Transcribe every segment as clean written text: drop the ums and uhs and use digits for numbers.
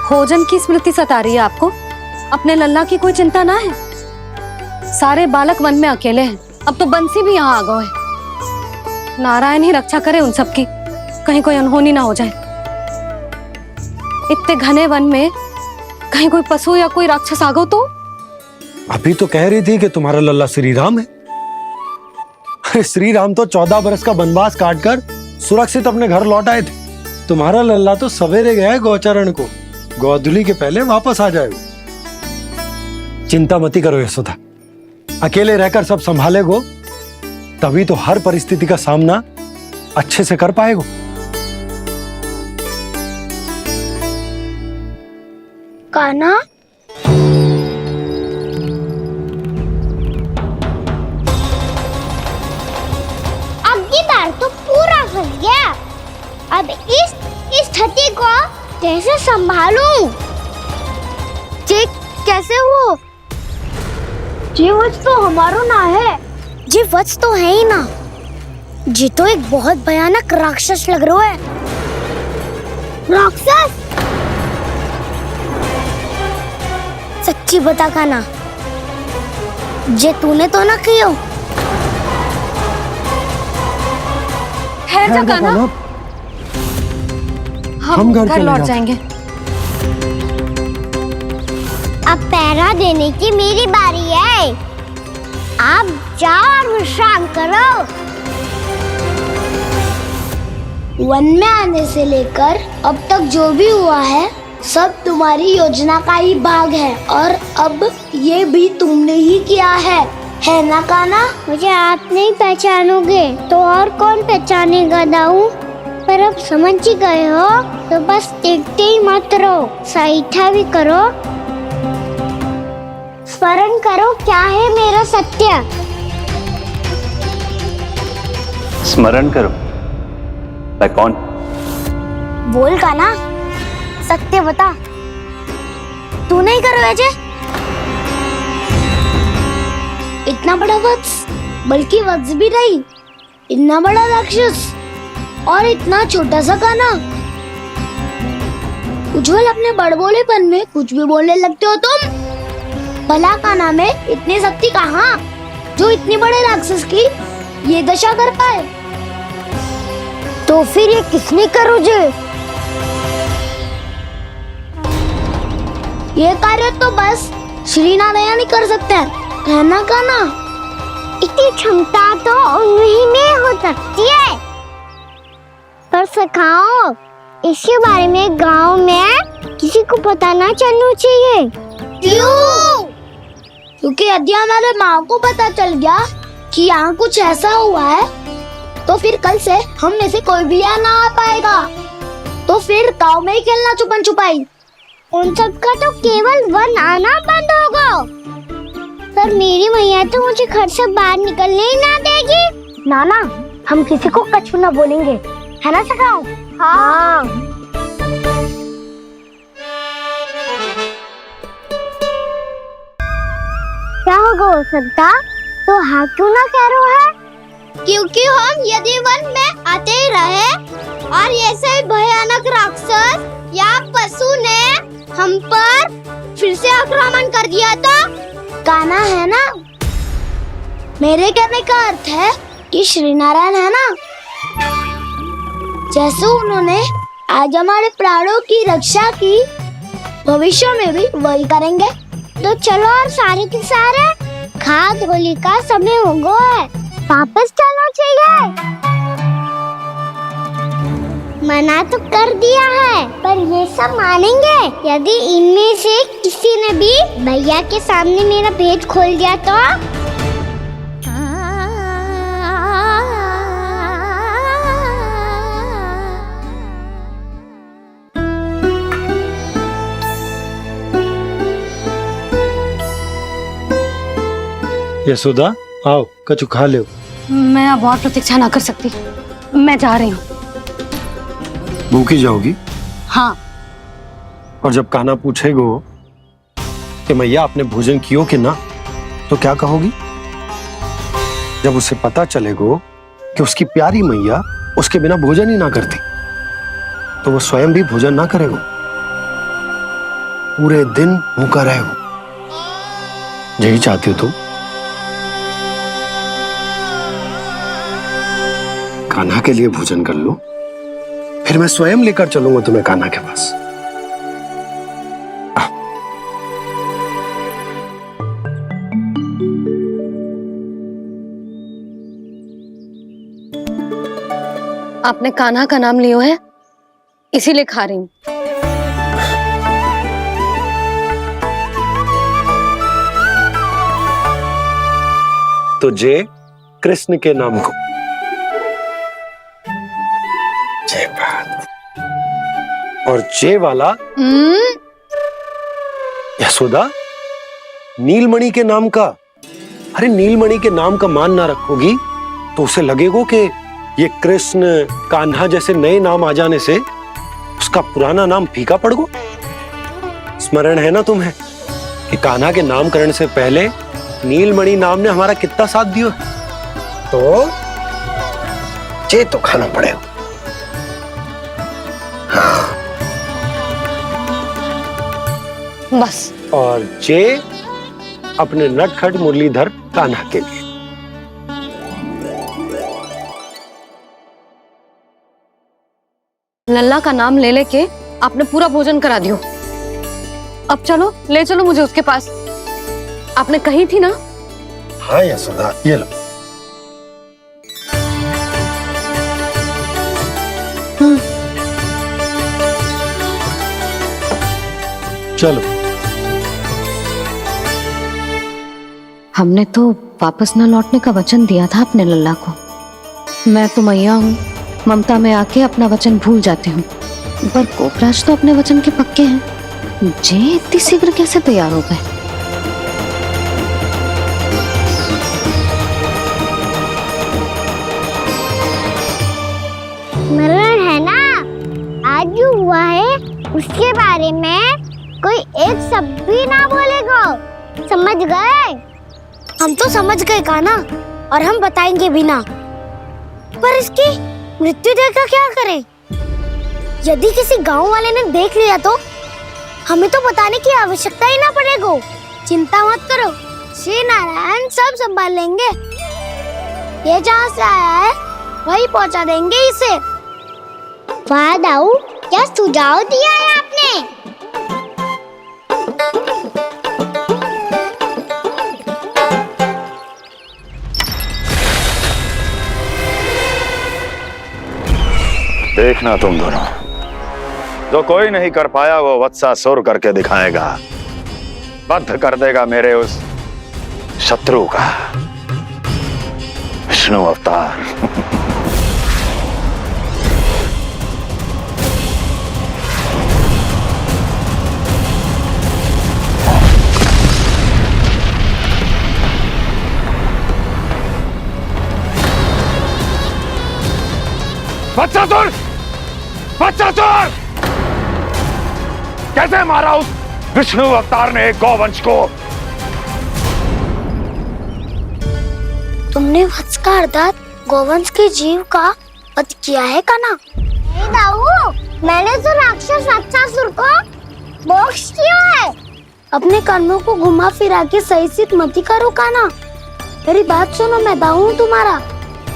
भोजन की स्मृति सता रही है आपको? अपने लल्ला की कोई चिंता ना है? सारे बालक वन में अकेले हैं, अब तो बंसी भी यहाँ आ गए हैं। नारायण ही रक्षा करे उन सबकी, कहीं कोई अनहोनी ना हो जाए। इतने घने वन में कहीं कोई पशु या कोई राक्षस आ गो तो? अभी तो कह रही थी कि तुम्हारा लल्ला श्री राम है। श्री राम तो 14 बरस का वनवास काटकर सुरक्षित अपने घर लौट आए थे। तुम्हारा लल्ला तो सवेरे गया है गौचरण को, गोधूली के पहले वापस आ जाएगा। चिंता मती करो यशोदा, अकेले रहकर सब संभालेगो तभी तो हर परिस्थिति का सामना अच्छे से कर पाएगो। कान्हा, अब की बार तो पूरा फंस गया। अब इस स्थिति को कैसे संभालूं? जी कैसे हो? जी वत्स तो हमारो ना है। जी वत्स तो है ही ना। जी तो एक बहुत भयानक राक्षस लग रहा है। राक्षस? सच्ची बता कान्हा, जे तूने तो ना कियो? ठहर जा कान्हा, हम घर लौट जाएंगे। अब पहरा देने की मेरी बारी है। आप जाओ और विश्राम करो। वन में आने से लेकर अब तक जो भी हुआ है सब तुम्हारी योजना का ही भाग है, और अब ये भी तुमने ही किया है ना कान्हा? मुझे आप नहीं पहचानोगे तो और कौन पहचानेगा दाऊ? पर अब समझ ही गए हो तो बस देखते ही मत रहो, सईठा भी करो। स्मरण करो क्या है मेरा सत्य। स्मरण करो? मैं कौन? बोल कान्हा, सत्य बता। तू नहीं करो अजय? इतना बड़ा वत्स, बल्कि वत्स भी नहीं, इतना बड़ा राक्षस और इतना छोटा सा कान्हा। उज्जवल, अपने बड़बोलेपन में कुछ भी बोलने लगते हो तुम। भला कान्हा में इतनी शक्ति कहाँ जो इतने बड़े राक्षस की ये दशा कर पाए? तो फिर ये किसने करो जे? ये कार्य तो बस श्री नारायण ही कर सकते हैं, है ना कान्हा? इतनी क्षमता तो उन्हीं में हो सकती है। पर सखाओ, इसके बारे में गांव में किसी को पता ना चलना चाहिए। क्यों? क्योंकि यदि हमारे माँ को पता चल गया कि यहाँ कुछ ऐसा हुआ है तो फिर कल से हम में से कोई भी यहाँ ना आ पाएगा। तो फिर गांव में ही खेलना छुपन छुपाई। उन सब का तो केवल वन आना बंद होगा। पर मेरी मैया तो मुझे घर से बाहर निकलने ही ना देगी। नाना, हम किसी को कछु ना बोलेंगे, है ना सखाओ? हाँ। क्या होगा हो सकता? तो हाँ क्यों ना कह रहा है? क्योंकि हम यदि वन में आते ही रहे और ऐसे भयानक राक्षस या पशु ने हम पर फिर से आक्रमण कर दिया तो? कान्हा, है ना? मेरे कहने का अर्थ है कि श्री नारायण है ना, जैसे उन्होंने आज हमारे प्राणों की रक्षा की, भविष्य में भी वही करेंगे। तो चलो और सारे के सारे खाद होली का समय हो गया है, वापस चलना चाहिए। मना तो कर दिया है, पर ये सब मानेंगे यदि इनमें से किसी ने भी भैया के सामने मेरा भेद खोल दिया तो? यशोदा, आओ कछु खा लो। मैं अब और प्रतीक्षा ना कर सकती, मैं जा रही हूँ। भूखी जाओगी? हाँ। और जब कान्हा पूछेगो कि मैया आपने भोजन कियो कि ना, तो क्या कहोगी? जब उसे पता चलेगो कि उसकी प्यारी मैया उसके बिना भोजन ही ना करती, तो वो स्वयं भी भोजन ना करेगा। पूरे दिन भूखा रहे हो। यही चाहती हो तुम? कान्हा के लिए भोजन कर लो, फिर मैं स्वयं लेकर चलूंगा तुम्हें कान्हा के पास। आपने कान्हा का नाम लियो है, इसीलिए खा रही हूं। तो जय कृष्ण के नाम को। जय बात। और जय वाला यशोदा नीलमणि के नाम का। अरे नीलमणि के नाम का मान ना रखोगी तो उसे लगेगा कि ये कृष्ण कान्हा जैसे नए नाम आ जाने से उसका पुराना नाम फीका पड़ गो। स्मरण है ना तुम्हें कि कान्हा के नामकरण से पहले नीलमणि नाम ने हमारा कितना साथ दिया। तो जे तो खाना पड़ेगा। हाँ। बस। और जे अपने नटखट मुरलीधर कान्हा के लिए। लल्ला का नाम ले लेके आपने पूरा भोजन करा दियो। अब चलो, ले चलो मुझे उसके पास। आपने कही थी ना। हाँ यशोदा, ये लो। चलो। हमने तो वापस न लौटने का वचन दिया था अपने लल्ला को। मैं तो मैया हूँ, ममता में आके अपना वचन भूल जाती हूँ, पर गोपराज तो अपने वचन के पक्के हैं। जे इतनी शीघ्र कैसे तैयार हो गए? स्मरण है ना, आज जो हुआ है उसके बारे में कोई एक शब्द भी ना बोलेगा। समझ गए? हम तो समझ गए कान्हा, और हम बताएंगे भी ना। पर इसकी मृत्यु देखकर क्या करें? यदि किसी गांव वाले ने देख लिया तो हमें तो बताने की आवश्यकता ही ना पड़ेगा। चिंता मत करो, श्री नारायण सब संभाल लेंगे। ये जहाँ से आया है वही पहुँचा देंगे इसे। वाह दाऊ, क्या सुझाव दिया है आपने। देखना तुम दोनों, जो कोई नहीं कर पाया वो वत्सासुर करके दिखाएगा। बद्ध कर देगा मेरे उस शत्रु का विष्णु अवतार। वत्सासुर! वत्सासुर! कैसे मारा उस विष्णु अवतार ने एक गौवंश को? तुमने वत्स का अर्थात गोवंश के जीव का वध किया है कान्हा। नहीं दाऊ, मैंने तो राक्षस वत्सासुर को मोक्ष किया है। अपने कर्मों को घुमा फिरा के सही सिद्ध मत करो कान्हा। मेरी बात सुनो, मैं दाऊ हूँ तुम्हारा।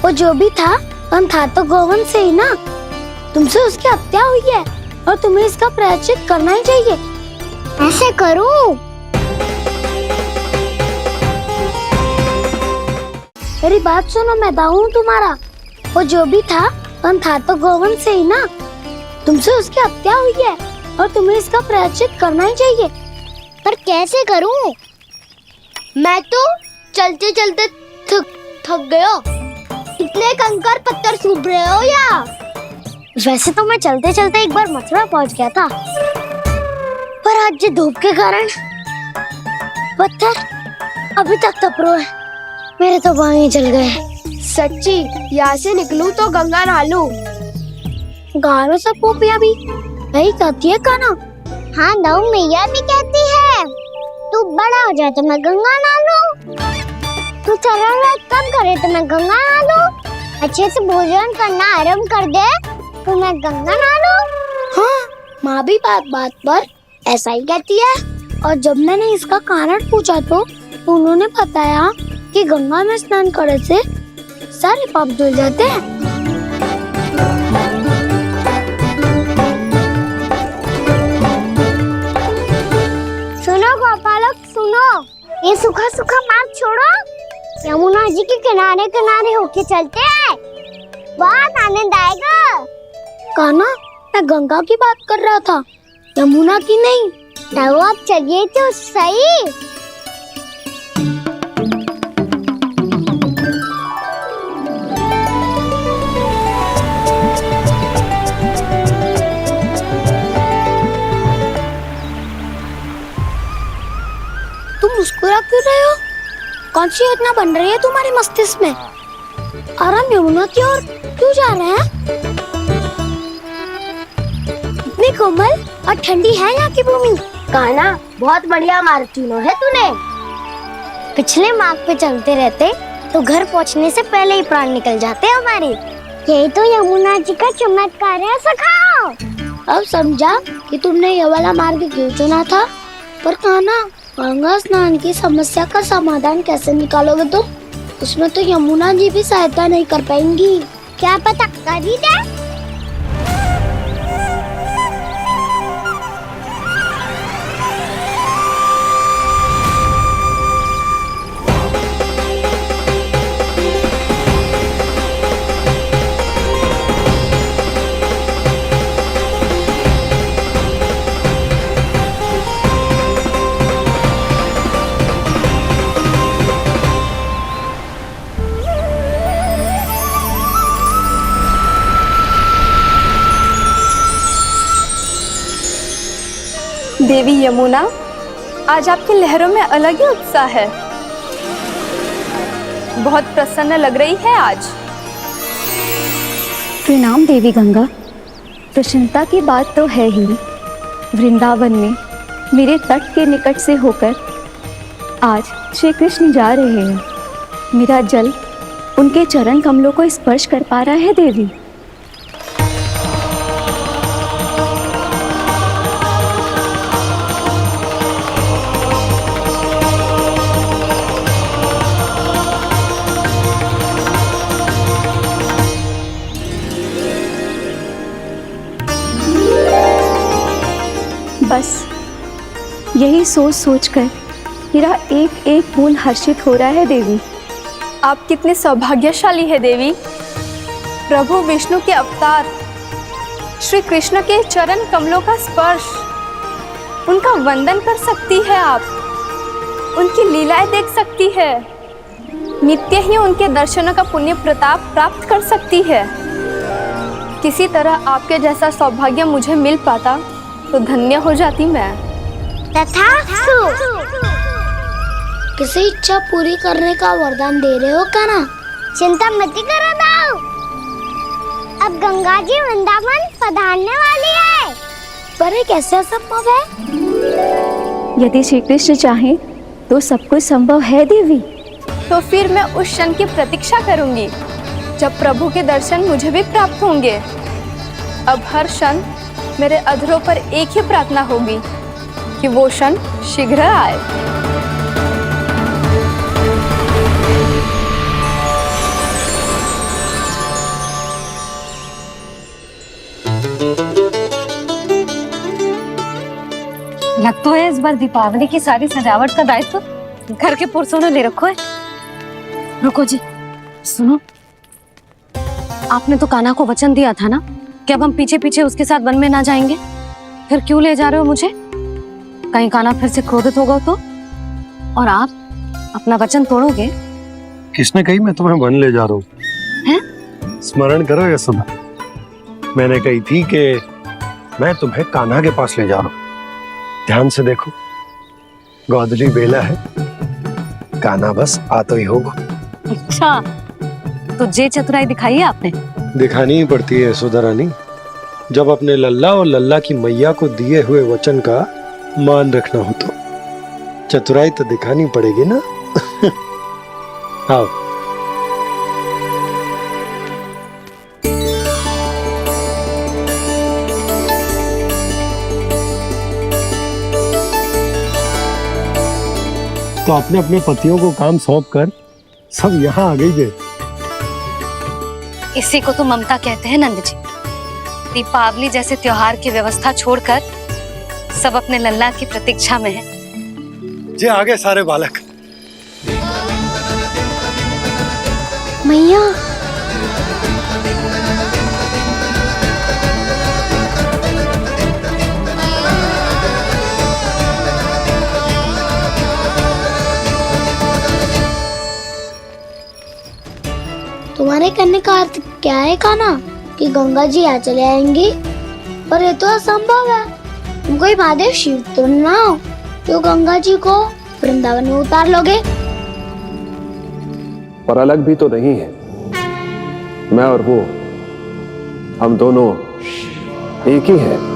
वो जो भी था पण था तो गोवंश से ही ना। तुमसे उसकी हत्या हुई है और तुम्हें इसका प्रायश्चित करना ही चाहिए। ऐसे करूं? मेरी बात सुनो, मैं दाऊ हूँ तुम्हारा। वो जो भी था पण था तो गोवंश से ही ना। तुमसे उसकी हत्या हुई है और तुम्हें इसका प्रायश्चित करना ही चाहिए। पर कैसे करूं? मैं तो चलते चलते थक गया। इतने कंकर पत्थर सूख रहे हो या? वैसे तो मैं चलते चलते एक बार मथुरा पहुंच गया था, पर आज ये धूप के कारण पत्थर अभी तक तप रहे हैं। मेरे तो बाएं जल गए। सच्ची, यहाँ से निकलूं तो गंगा नहा लूं। गारों से पोपिया भी यही कहती है कान्हा। हाँ दाऊ, मैया भी कहती है तू बड़ा हो जाए तो मैं गंगा नहा लूं, तू चरण व्रत कब करे तो मैं गंगा नहा लूं, अच्छे से भोजन करना आरंभ कर दे तो मैं गंगा नहा लूं। हाँ, माँ भी बात बात पर ऐसा ही कहती है। और जब मैंने इसका कारण पूछा तो उन्होंने बताया कि गंगा में स्नान करने से सारे पाप धुल जाते हैं। सुनो गोपालक सुनो, ये सूखा सूखा मार्ग छोड़ो, यमुना जी के किनारे किनारे होके चलते हैं, बहुत आनंद आएगा। कान्हा, मैं गंगा की बात कर रहा था, यमुना की नहीं। तो आप चलिए तो सही। तुम मुस्कुरा क्यों रहे हो? कौन सी योजना बन रही है तुम्हारे मस्तिष्क में? और हम यमुना की ओर क्यों जा रहे हैं? इतनी कोमल और ठंडी है यहाँ की भूमि। कान्हा, बहुत बढ़िया मार्ग चुना है तूने। पिछले मार्ग पे चलते रहते तो घर पहुँचने से पहले ही प्राण निकल जाते हमारे। यही तो यमुना जी का चमत्कार है सखाओ। अब समझा कि तुमने ये वाला मार्ग क्यों चुना था। पर कान्हा, गंगा स्नान की समस्या का समाधान कैसे निकालोगे तुम? उसमें तो यमुना जी भी सहायता नहीं कर पाएंगी। क्या पता कर ही दे। देवी यमुना, आज आपकी लहरों में अलग ही उत्साह है। बहुत प्रसन्न लग रही है आज। प्रणाम देवी गंगा। प्रसन्नता की बात तो है ही। वृंदावन में मेरे तट के निकट से होकर आज श्री कृष्ण जा रहे हैं। मेरा जल उनके चरण कमलों को स्पर्श कर पा रहा है देवी। बस यही सोच सोचकर मेरा एक एक बूंद हर्षित हो रहा है देवी। आप कितने सौभाग्यशाली है देवी। प्रभु विष्णु के अवतार श्री कृष्ण के चरण कमलों का स्पर्श, उनका वंदन कर सकती है आप, उनकी लीलाएं देख सकती है, नित्य ही उनके दर्शनों का पुण्य प्रताप प्राप्त कर सकती है। किसी तरह आपके जैसा सौभाग्य मुझे मिल पाता तो धन्य हो जाती मैं। तथास्तु। किसी इच्छा पूरी करने का वरदान दे रहे हो कान्हा? चिंता मत करो दाऊ, अब गंगा जी वृंदावन पधारने वाली है। पर ये कैसे संभव है? यदि श्री कृष्ण चाहे तो सब कुछ संभव है देवी। तो फिर मैं उस क्षण की प्रतीक्षा करूंगी जब प्रभु के दर्शन मुझे भी प्राप्त होंगे। अब हर क्षण मेरे अधरों पर एक ही प्रार्थना होगी कि वो क्षण शीघ्र आए। लग तो है इस बार दीपावली की सारी सजावट का दायित्व घर के पुरुषों ने ले रखो है। रुको जी, सुनो, आपने तो कान्हा को वचन दिया था ना कि अब हम पीछे पीछे उसके साथ वन में ना जाएंगे। फिर क्यों ले जा रहे हो मुझे? कहीं कान्हा फिर से क्रोधित होगा तो? और आप अपना वचन तोड़ोगे? किसने कही मैं तुम्हें वन ले जा रहा हूँ? हैं? स्मरण करो यशोदा, मैंने कही थी कि मैं तुम्हें कान्हा के पास ले जा रहा हूँ। ध्यान से देखो, गोधली बेला है, कान्हा बस आता ही होगा। अच्छा, तो जे चतुराई दिखाई है आपने? दिखानी ही पड़ती है यशोदा रानी, जब अपने लल्ला और लल्ला की मैया को दिए हुए वचन का मान रखना हो तो चतुराई तो दिखानी पड़ेगी ना। आओ। तो अपने अपने पतियों को काम सौंप कर सब यहाँ आ गई थे। इसी को तो ममता कहते हैं नंद जी। दीपावली जैसे त्योहार की व्यवस्था छोड़कर सब अपने लल्ला की प्रतीक्षा में हैं। जे आगे सारे बालक। मैया तुम्हारे करने का अर्थ क्या है काना? कि गंगा जी यहाँ चले आएंगे? पर ये तो असंभव है। तुम कोई महादेव शिव तो ना हो जो गंगा जी को वृंदावन में उतार लोगे। पर अलग भी तो नहीं है। मैं और वो, हम दोनों एक ही हैं।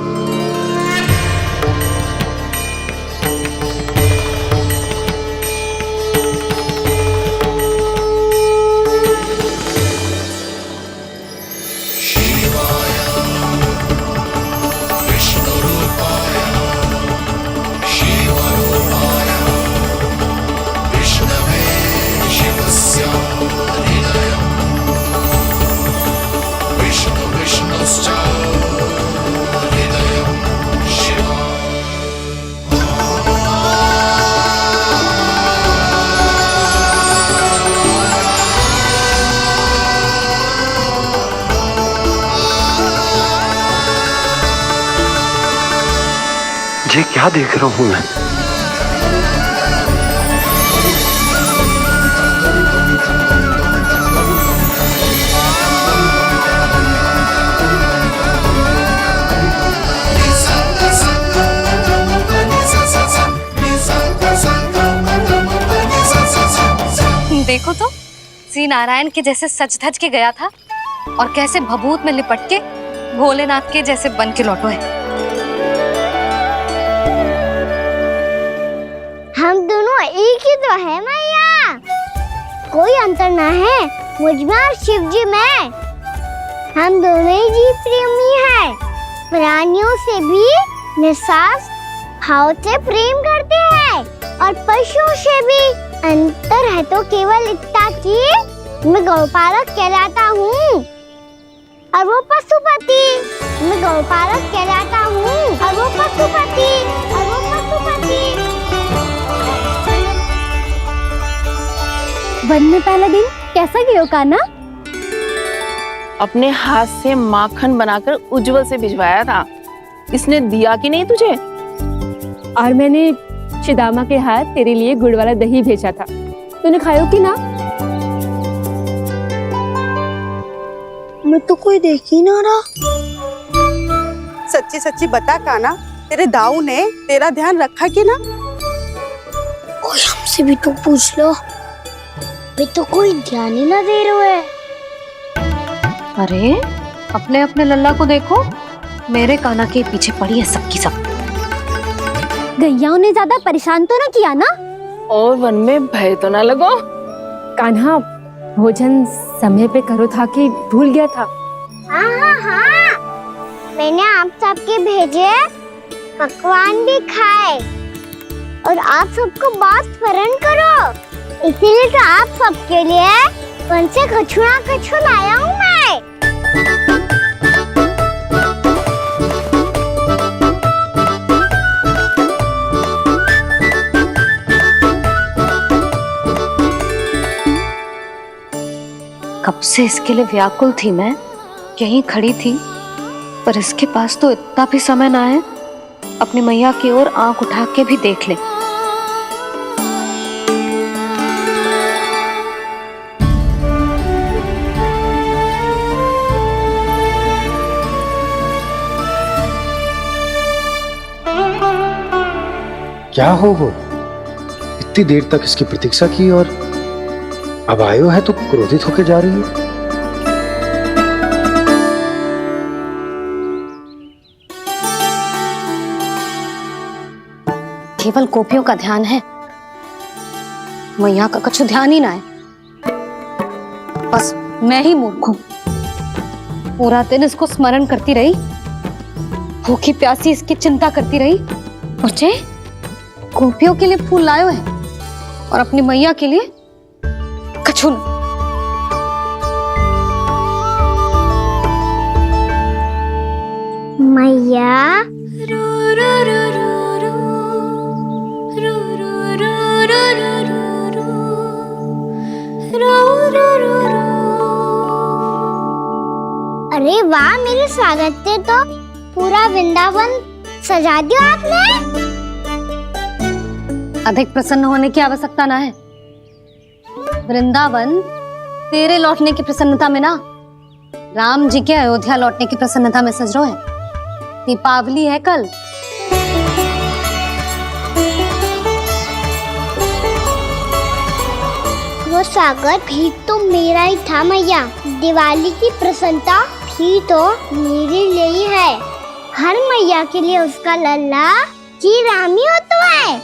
ये क्या देख रहा हूं मैं? देखो तो श्री नारायण के जैसे सज धज के गया था और कैसे भभूत में लिपट के भोलेनाथ के जैसे बन के लौटो है। हम दोनों एक ही तो है मैया, कोई अंतर ना है मुझ में और शिव जी में। हम दोनों ही जीव प्रेमी हैं, प्राणियों से भी निस्वार्थ भाव से प्रेम करते हैं और पशुओं से भी। अंतर है तो केवल इतना कि मैं गौपालक कहलाता हूँ और वो पशुपति। मैं गौपालक कहलाता हूँ और वो पशुपति। वन में पहला दिन कैसा गया कान्हा? अपने हाथ से माखन बनाकर उज्जवल से भिजवाया था। इसने दिया कि नहीं तुझे? और मैंने शिदामा के हाथ तेरे लिए गुड़ वाला दही भेजा था, तूने खाया कि ना? मैं तो कोई देख ही ना रहा। सच्ची सच्ची बता कान्हा, तेरे दाऊ ने तेरा ध्यान रखा कि ना? कोई हमसे भी तो पूछ लो, वे तो कोई ध्यान ही ना दे रहे हैं। अरे अपने अपने लल्ला को देखो, मेरे कान्हा के पीछे पड़ी है सबकी सब। गैयाओं ने ज्यादा परेशान तो ना किया ना? और वन में भय तो ना लगो? कान्हा भोजन समय पे करो था कि भूल गया था? हाँ, मैंने आप सबके भेजे पकवान भी खाए और आप सबको बात स्मरण करो, इसीलिए तो आप सबके लिए वन से कछु लाया हूँ मैं। कब से इसके लिए व्याकुल थी मैं, यहीं खड़ी थी, पर इसके पास तो इतना भी समय ना है अपनी मैया की ओर आंख उठा के भी देख ले। क्या हो इतनी देर तक इसकी प्रतीक्षा की और अब आयो है तो क्रोधित होकर जा रही है। केवल गोपियों का ध्यान है, मैया का कुछ ध्यान ही ना है। बस मैं ही मूर्ख हूं, पूरा दिन इसको स्मरण करती रही, भूखी प्यासी इसकी चिंता करती रही। और जे गोपियों के लिए फूल लायो है, और अपनी मैया के लिए कछु न। मैया अरे वाह, मेरे स्वागत से तो पूरा वृंदावन सजा दिया आपने। अधिक प्रसन्न होने की आवश्यकता ना है। वृंदावन तेरे लौटने की प्रसन्नता में ना, राम जी के अयोध्या लौटने की प्रसन्नता में सज रहा है। दीपावली है कल। वो स्वागत भी तो मेरा ही था मैया। दिवाली की प्रसन्नता भी तो मेरे लिए ही है। हर मैया के लिए उसका लल्ला जी राम ही होता है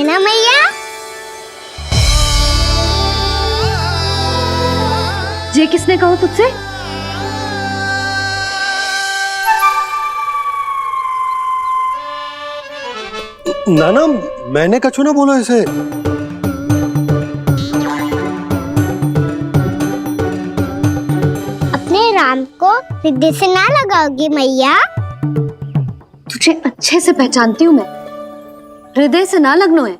ना मैया? ये किसने कहा तुझसे? नाना, मैंने कछु ना बोलो इसे। अपने राम को हृदय से ना लगाओगी मैया? तुझे अच्छे से पहचानती हूँ मैं, हृदय से ना लगनो है।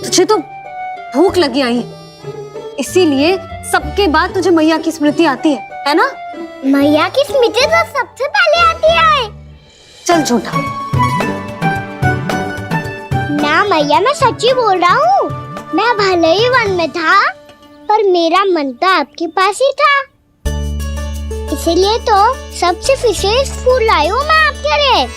तुझे तो भूख लगी आई है, इसीलिए सबके बाद तुझे मैया की स्मृति आती है ना? मैया की स्मृति तो सबसे पहले आती है। चल झूठा। ना मैया, मैं सच्ची बोल रहा हूँ। मैं भले ही वन में था, पर मेरा मन तो आपके पास ही था। इसीलिए तो सबसे विशेष फूल लाई हूँ मैं आपके लिए।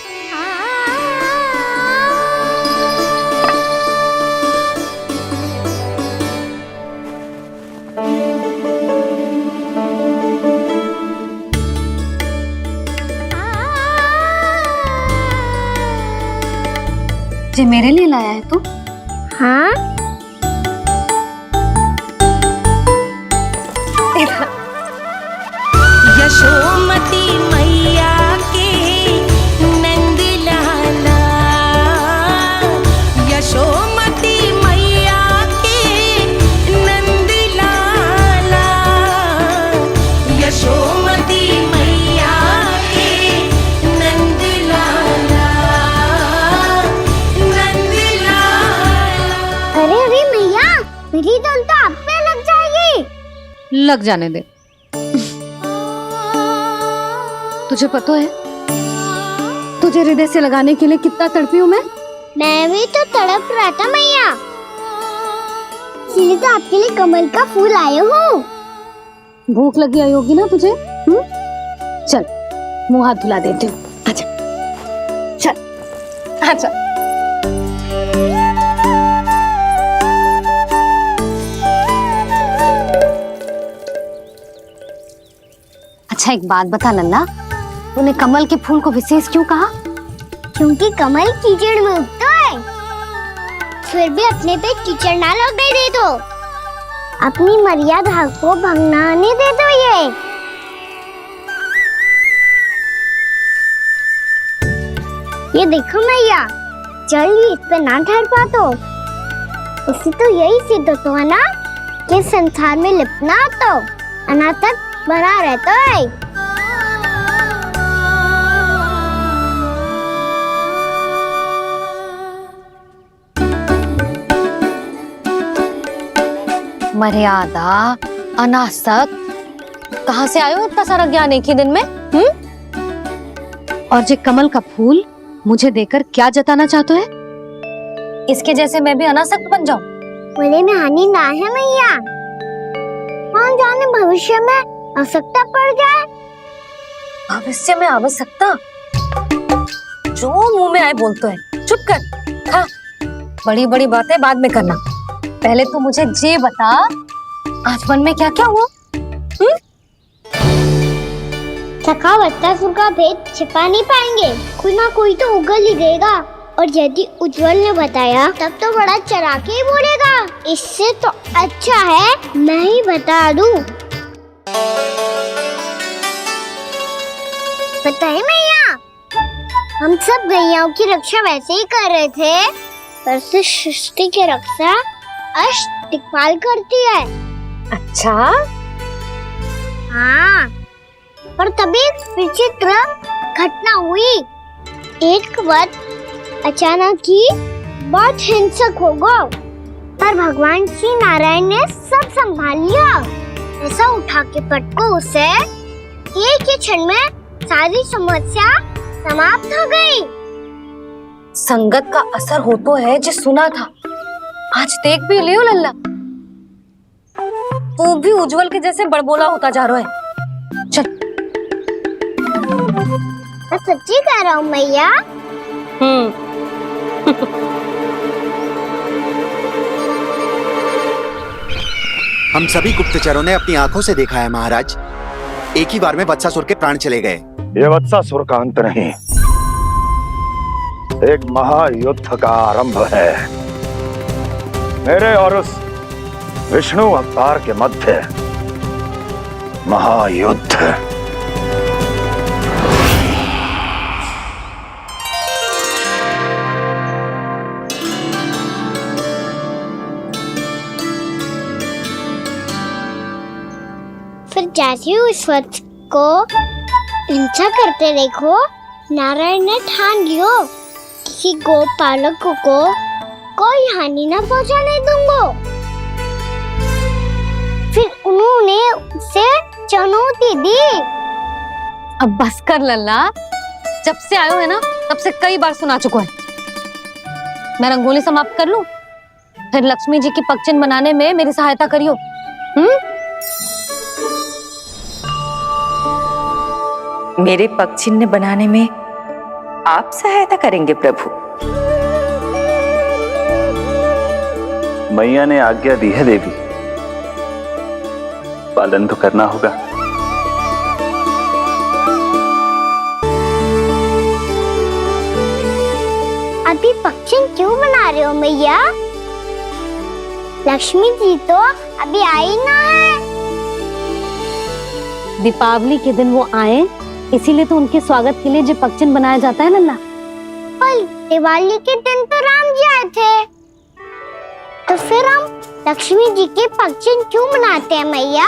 ये मेरे लिए लाया है तू? हाँ, यशोमती मैया के नंद लाला, यशोमती मैया के नंद लाला, यशोमती मैया के नंद लाला, नंद लाला। अरे अरे मैया, मेरी धुन तो आप पे लग जाएगी। लग जाने दे। तुझे पता है तुझे हृदय से लगाने के लिए कितना तड़पी हूँ मैं? मैं भी तो तड़प रहा था मैया, इसलिए तो आपके लिए कमल का फूल आया हूँ। भूख लगी आई होगी ना तुझे? चल मुंह हाथ धुला देती हूँ। आजा, चल आजा। अच्छा एक बात बता लल्ला, तूने कमल के फूल को विशेष क्यों कहा? क्योंकि कमल कीचड़ में उगता है, फिर भी अपने पे कीचड़ ना लगने दे दो। अपनी मर्यादा को भंगना नहीं दे दो। ये देखो मैया, जल भी इस पे ना ठहर पा तो उससे तो यही सिद्ध होता है ना कि संसार में लिपना तो अनाथक बना रहता है। मर्यादा, अनासक, कहाँ से आयो इतना सारा ज्ञान एक ही दिन में? और ये कमल का फूल मुझे देकर क्या जताना चाहते है? इसके जैसे मैं भी अनासक्त बन जाऊं? बोले में हानि ना है मैया, कौन जाने भविष्य में आवश्यकता पड़ जाए। भविष्य में आवश्यकता? जो मुंह में आए बोलते हैं, चुप कर। हाँ, बड़ी बड़ी बातें बाद में करना, पहले तो मुझे ये बता आज मन में क्या क्या हुआ? सखावत्तासुर का भेद छिपा नहीं पाएंगे, कोई ना कोई तो उगल ही देगा। और यदि उज्जवल ने बताया तब तो बड़ा चढ़ा के ही बोलेगा। इससे तो अच्छा है मैं ही बता दूं। पता है मैया, हम सब गैयाओं की रक्षा वैसे ही कर रहे थे पर से सृष्टि की रक्षा दिक्पाल करती है। अच्छा, हाँ, पर तभी एक विचित्र घटना हुई। एक वक्त अचानक ही बहुत हिंसक हो गया, पर भगवान श्री नारायण ने सब संभाल लिया। ऐसा उठा के पटको उसे, एक ही क्षण में सारी समस्या समाप्त हो गई। संगत का असर हो तो है जो सुना था, आज देख भी लियो लल्ला। तू भी उज्जवल के जैसे बड़बोला होता जा रहा है। चल। मैं सच्ची कह रहा हूँ मैया। हम सभी गुप्तचरों ने अपनी आंखों से देखा है महाराज, एक ही बार में वत्सासुर के प्राण चले गए। ये वत्सासुर का अंत नहीं, एक महायुद्ध का आरंभ है। मेरे और उस विष्णु अवतार के मध्य महायुद्ध। फिर जैसे ही उस वक्त को हिंसा करते देखो, नारायण ने ठान लियो किसी गोपालक को कोई हानि न पहुंचाने दूंगा। फिर उन्होंने उसे चुनौती दी। अब बस कर लल्ला, जब से आयो है ना तब से कई बार सुना चुका है। मैं रंगोली समाप्त कर लूं, फिर लक्ष्मी जी की पगचिन बनाने में मेरी सहायता करियो। मेरे पगचिन्ह बनाने में आप सहायता करेंगे प्रभु? मैया ने आज्ञा दी है देवी, पालन तो करना होगा। अभी पगचिन क्यों बना रहे हो मैया? लक्ष्मी जी तो अभी आई ना है। दीपावली के दिन वो आए, इसीलिए तो उनके स्वागत के लिए जो पगचिन बनाया जाता है लल्ला। पर दिवाली के दिन तो राम जी आए थे, तो फिर हम लक्ष्मी जी के पगचिन क्यों बनाते हैं मैया?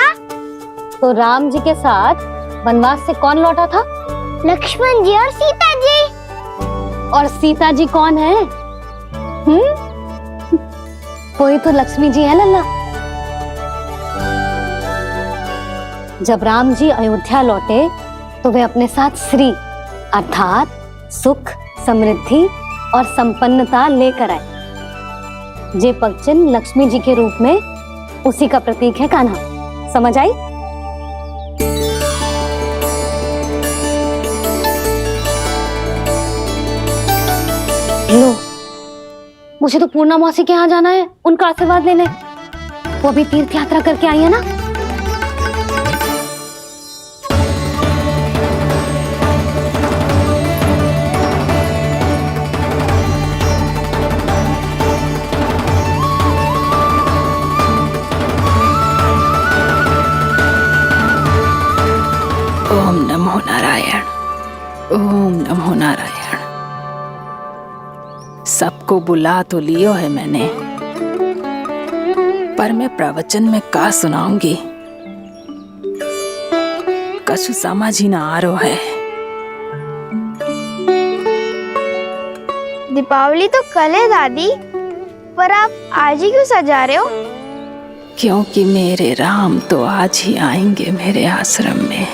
तो राम जी के साथ वनवास से कौन लौटा था? लक्ष्मण जी और सीता जी। और सीता जी कौन है? कोई तो लक्ष्मी जी है लल्ला। जब राम जी अयोध्या लौटे तो वे अपने साथ श्री अर्थात सुख, समृद्धि और संपन्नता लेकर आए। जे पगचिन लक्ष्मी जी के रूप में उसी का प्रतीक है कान्हा। समझ आई? लो, मुझे तो पूर्णा मौसी के यहाँ जाना है, उनका आशीर्वाद लेने। वो अभी तीर्थ यात्रा करके आई है ना। ओम नमो नारायण, ओम नमो नारायण। सबको बुला तो लियो है मैंने, पर मैं प्रवचन में का सुनाऊंगी, कछु समझ ही ना आ रहा है। दीपावली तो कल है दादी, पर आप आज ही क्यों सजा रहे हो? क्योंकि मेरे राम तो आज ही आएंगे मेरे आश्रम में।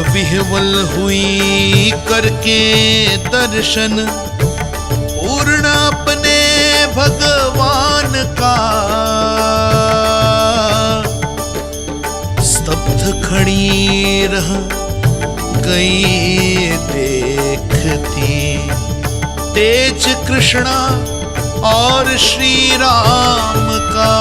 विह्वल हुई करके दर्शन, पूर्ण अपने भगवान का, स्तब्ध खड़ी रह गई देखती तेज कृष्णा और श्री राम का।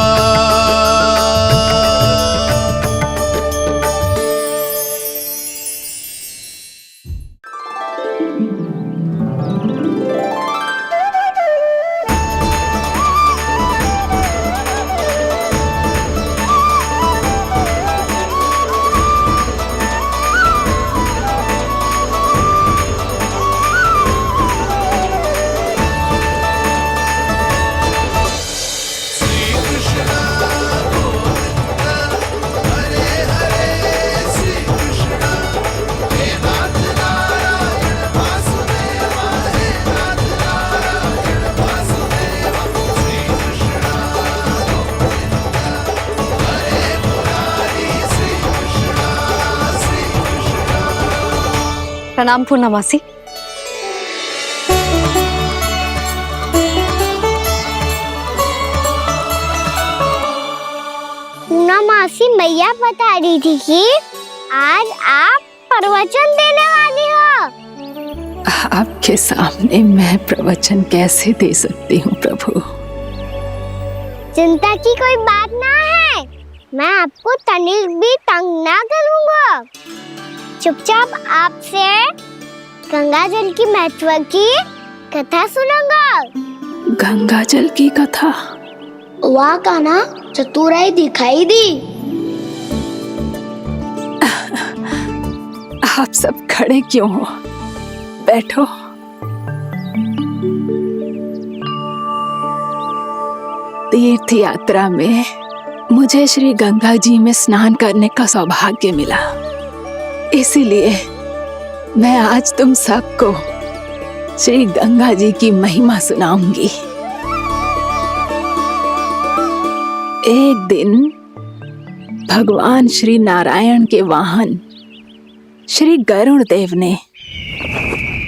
प्रणाम पूर्णा मासी। पूना मासी मैया बता रही थी कि आज आप प्रवचन देने वाली हो। आपके सामने मैं प्रवचन कैसे दे सकती हूँ प्रभु? चिंता की कोई बात ना है, मैं आपको तनिक भी तंग ना करूँगा। चुपचाप आपसे गंगा जल की महत्व की कथा सुनूंगा। गंगा जल की कथा? वाह कान्हा, चतुराई दिखाई दी। आप सब खड़े क्यों हो? बैठो। तीर्थ यात्रा में मुझे श्री गंगा जी में स्नान करने का सौभाग्य मिला, इसीलिए मैं आज तुम सबको श्री गंगा जी की महिमा सुनाऊंगी। एक दिन भगवान श्री नारायण के वाहन श्री गरुड़ देव ने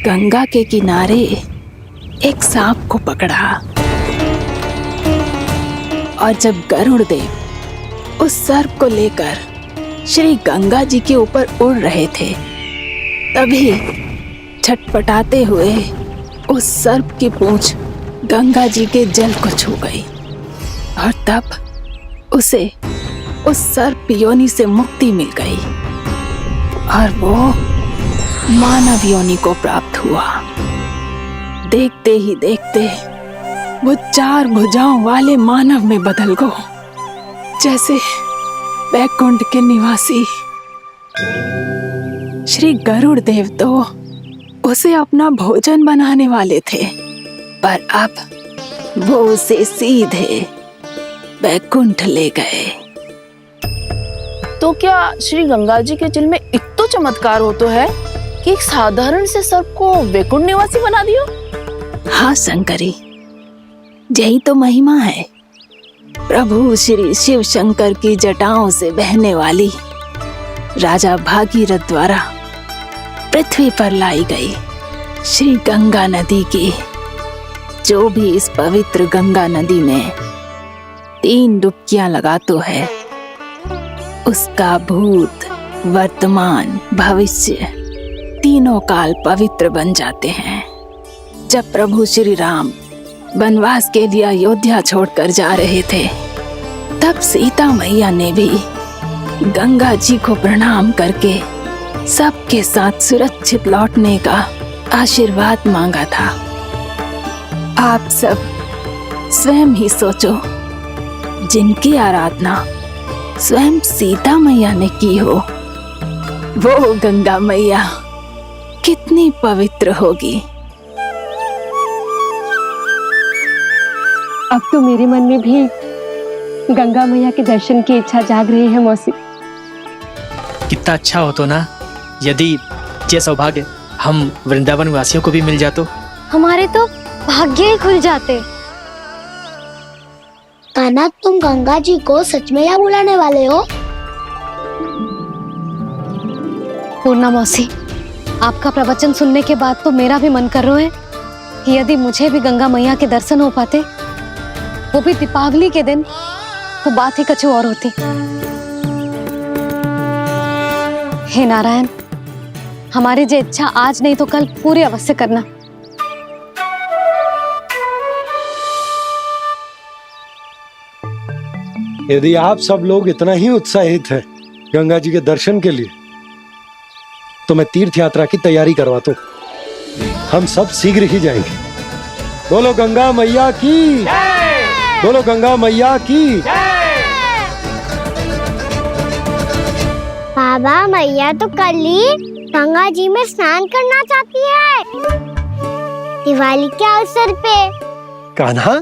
गंगा के किनारे एक सांप को पकड़ा, और जब गरुड़ देव उस सर्प को लेकर श्री गंगा जी के ऊपर उड़ रहे थे, तभी छटपटाते हुए उस सर्प की पूंछ गंगा जी के जल को छू गई, और तब उसे उस सर्प योनि से मुक्ति मिल गई और वो मानव योनि को प्राप्त हुआ। देखते ही देखते वो 4 भुजाओं वाले मानव में बदल गो, जैसे बैकुंठ के निवासी। श्री गरुड़ देव तो उसे अपना भोजन बनाने वाले थे, पर अब वो उसे सीधे बैकुंठ ले गए। तो क्या श्री गंगा जी के जल में इतना चमत्कार हो तो है कि एक साधारण से सर्प को वैकुंठ निवासी बना दियो? हाँ शंकरी, यही तो महिमा है। प्रभु श्री शिव शंकर की जटाओं से बहने वाली राजा भागीरथ द्वारा पृथ्वी पर लाई गई श्री गंगा नदी की, जो भी इस पवित्र गंगा नदी में 3 डुबकियां लगातो है, उसका भूत, वर्तमान, भविष्य तीनों काल पवित्र बन जाते हैं। जब प्रभु श्री राम वनवास के लिए अयोध्या छोड़कर जा रहे थे, तब सीता मैया ने भी गंगा जी को प्रणाम करके सबके साथ सुरक्षित लौटने का आशीर्वाद मांगा था। आप सब स्वयं ही सोचो, जिनकी आराधना स्वयं सीता मैया ने की हो, वो गंगा मैया कितनी पवित्र होगी। अब तो मेरे मन में भी गंगा मैया के दर्शन की इच्छा जाग रही है मौसी। कितना अच्छा हो तो ना यदि ये सौभाग्य हम वृंदावन वासियों को भी मिल जातो। हमारे तो भाग्य ही खुल जाते। कान्हा, तुम गंगा जी को सच में यहाँ बुलाने वाले हो? पूर्णा मौसी, आपका प्रवचन सुनने के बाद तो मेरा भी मन कर रहा है कि यदि मुझे भी गंगा मैया के दर्शन हो पाते, वो भी दीपावली के दिन, तो बात ही कुछ और होती। हे नारायण, हमारी जो इच्छा आज नहीं तो कल पूरी अवश्य करना। यदि आप सब लोग इतना ही उत्साहित हैं गंगा जी के दर्शन के लिए, तो मैं तीर्थ यात्रा की तैयारी करवाता हूँ। हम सब शीघ्र ही जाएंगे। बोलो गंगा मैया की, बोलो गंगा मैया की। बाबा, मैया तो कल ही गंगा जी में स्नान करना चाहती है, दिवाली के अवसर पे। कान्हा,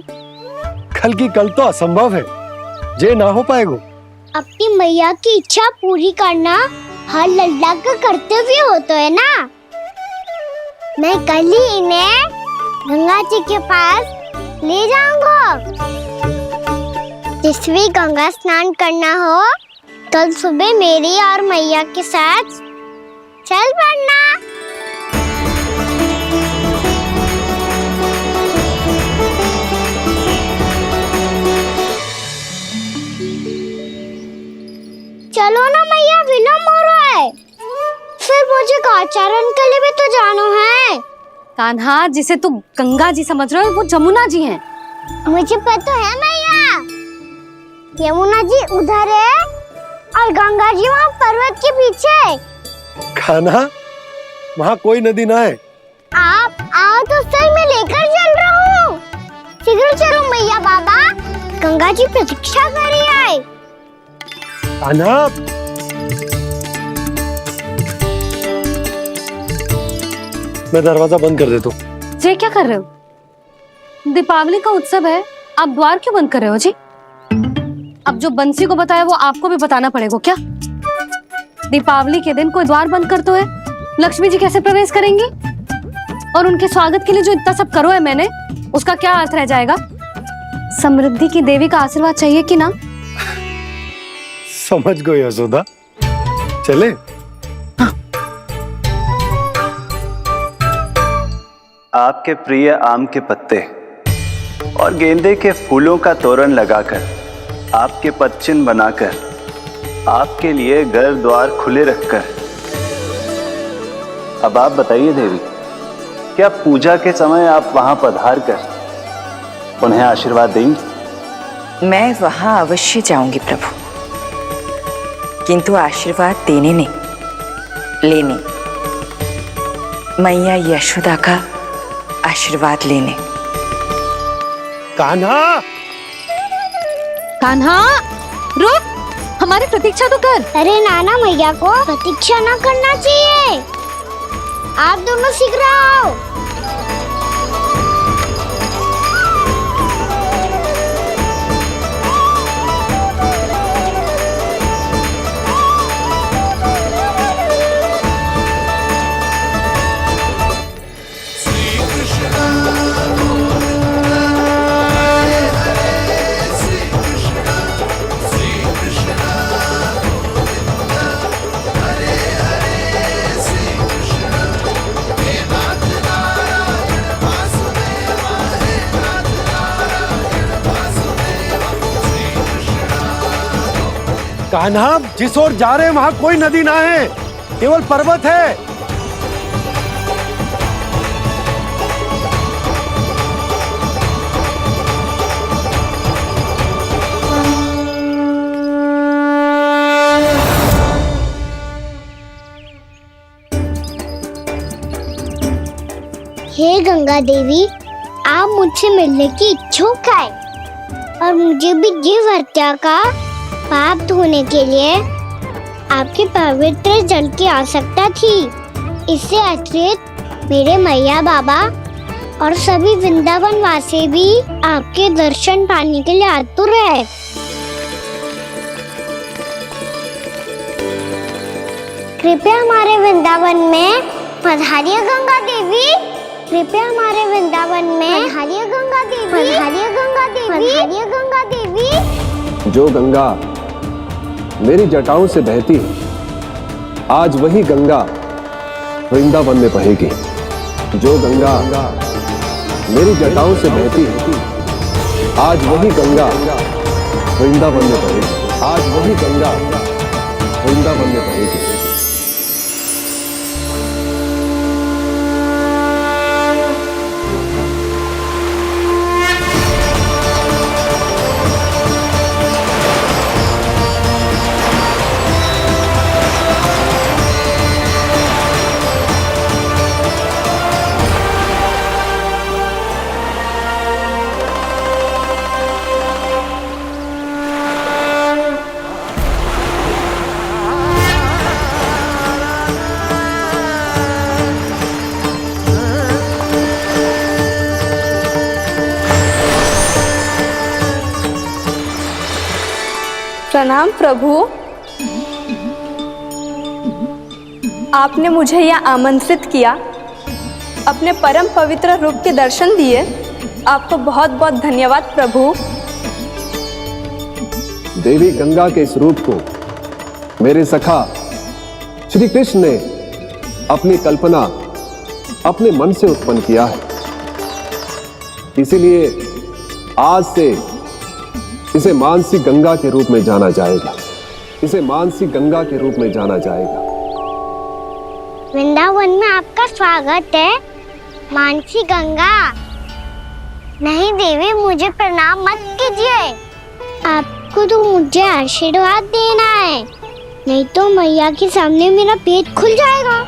कल की कल तो असंभव है, जे ना हो पाएगा। अपनी मैया की इच्छा पूरी करना हर लल्ला का कर्तव्य होता है ना। मैं कल ही इन्हें गंगा जी के पास ले जाऊंगा। जिस भी गंगा स्नान करना हो, कल सुबह मेरी और मैया के साथ चल पड़ना। कान्हा, जिसे तू गंगा जी समझ रहे हो वो जमुना जी हैं। मुझे पता है मैया, यमुना जी उधर है और गंगा जी वहाँ पर्वत के पीछे। कान्हा, वहाँ कोई नदी ना है। आप आओ तो सही, मैं लेकर चल रहा हूँ। शीघ्र चलो मैया बाबा, गंगा जी प्रतीक्षा कर रही है। कान्हा, मैं दरवाजा बंद कर देता हूँ। ये क्या कर रहे हो? दीपावली का उत्सव है, आप द्वार क्यों बंद कर रहे हो जी? अब जो बंसी को बताया वो आपको भी बताना पड़ेगा क्या? दीपावली के दिन कोई द्वार बंद कर तो है, लक्ष्मी जी कैसे प्रवेश करेंगी? और उनके स्वागत के लिए जो इतना सब करो है मैंने, उसका क्या अर्थ रह जाएगा? समृद्धि की देवी का आशीर्वाद चाहिए कि ना? समझ गई यशोदा, चले। आपके प्रिय आम के पत्ते और गेंदे के फूलों का तोरण लगाकर, आपके पदचिन्ह बनाकर, आपके लिए घर द्वार खुले रखकर, अब आप बताइए देवी, क्या पूजा के समय आप वहां पधार कर उन्हें आशीर्वाद देंगी? मैं वहां अवश्य जाऊंगी प्रभु, किंतु आशीर्वाद देने नहीं, लेने, मैया यशोदा का आशीर्वाद लेने। कान्हा, कान्हा रुक, हमारी प्रतीक्षा तो कर। अरे नाना, मैया को प्रतीक्षा ना करना चाहिए, आप दोनों शीघ्र आओ। कान्हा, जिस ओर जा रहे हैं वहां कोई नदी ना है, केवल पर्वत है। हे गंगा देवी, आप मुझसे मिलने की इच्छुक है और मुझे भी जीव हत्या का पाप धोने के लिए आपके पवित्र जल की आवश्यकता थी। इससे अतिरिक्त मेरे मैया बाबा और सभी वृंदावन वासी भी आपके दर्शन पाने के लिए आतुर है। कृपया हमारे वृंदावन में पधारिए गंगा देवी, कृपया हमारे वृंदावन में पधारिए गंगा देवी, पधारिए गंगा देवी, पधारिए गंगा देवी। जो गंगा मेरी जटाओं से बहती है, आज वही गंगा वृंदावन में बहेगी। जो गंगा मेरी जटाओं से बहती है, आज वही गंगा वृंदावन में बहेगी। आज वही गंगा वृंदावन में बहेगी। प्रणाम प्रभु, आपने मुझे यहाँ आमंत्रित किया, अपने परम पवित्र रूप के दर्शन दिए, आपको बहुत बहुत धन्यवाद प्रभु। देवी गंगा के इस रूप को मेरे सखा श्री कृष्ण ने अपनी कल्पना अपने मन से उत्पन्न किया है, इसीलिए आज से इसे मानसी गंगा के रूप में जाना जाएगा। इसे मानसी गंगा के रूप में जाना जाएगा। वृंदावन में आपका स्वागत है, मानसी गंगा। नहीं देवी, मुझे प्रणाम मत कीजिए। आपको तो मुझे आशीर्वाद देना है, नहीं तो मैया के सामने मेरा पेट खुल जाएगा।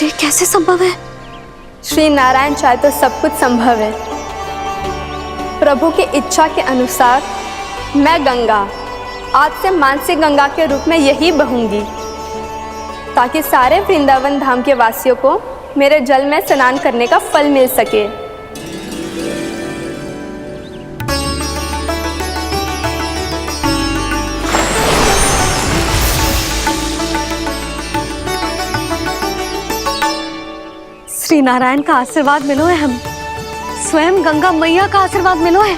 ये कैसे संभव है? श्री नारायण चाहे तो सब कुछ संभव है। प्रभु की इच्छा के अनुसार मैं गंगा आज से मानसी गंगा के रूप में यही बहूंगी, ताकि सारे वृंदावन धाम के वासियों को मेरे जल में स्नान करने का फल मिल सके। श्री नारायण का आशीर्वाद मिलो है, हम स्वयं गंगा मैया का आशीर्वाद मिलो है।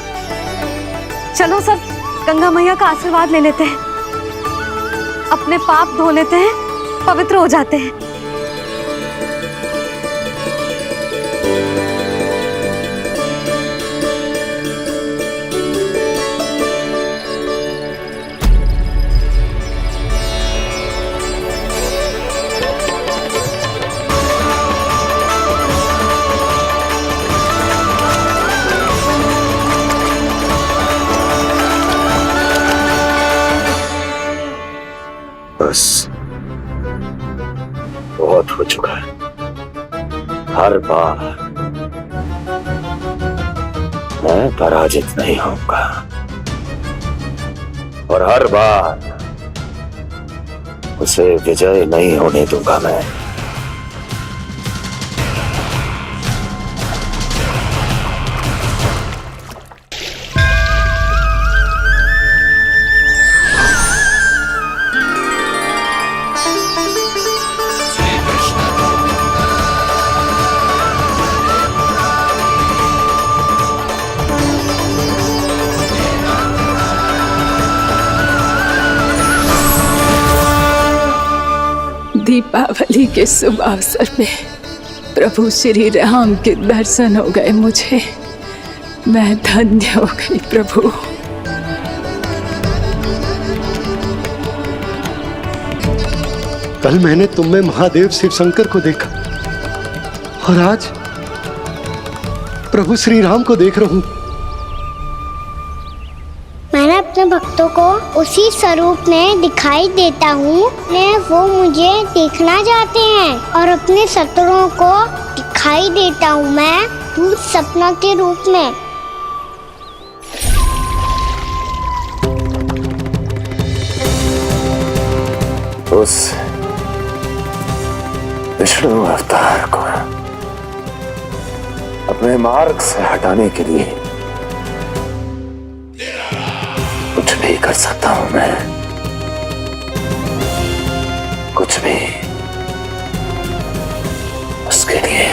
चलो सब गंगा मैया का आशीर्वाद ले लेते हैं, अपने पाप धो लेते हैं, पवित्र हो जाते हैं। बस बहुत हो चुका है। हर बार मैं पराजित नहीं होऊंगा और हर बार उसे विजय नहीं होने दूंगा मैं। दीपावली के शुभ अवसर में प्रभु श्री राम के दर्शन हो गए मुझे। मैं धन्य हो गई प्रभु। कल मैंने तुम में महादेव शिव शंकर को देखा और आज प्रभु श्री राम को देख रहा हूं। मैंने अपने भक्तों को उसी स्वरूप में दिखाई देता हूँ, वो मुझे देखना चाहते हैं, और अपने शत्रुओं को दिखाई देता हूँ मैं भूत सपना के रूप में। उस विष्णु अवतार को अपने मार्ग से हटाने के लिए कुछ भी कर सकता हूं मैं, कुछ भी। उसके लिए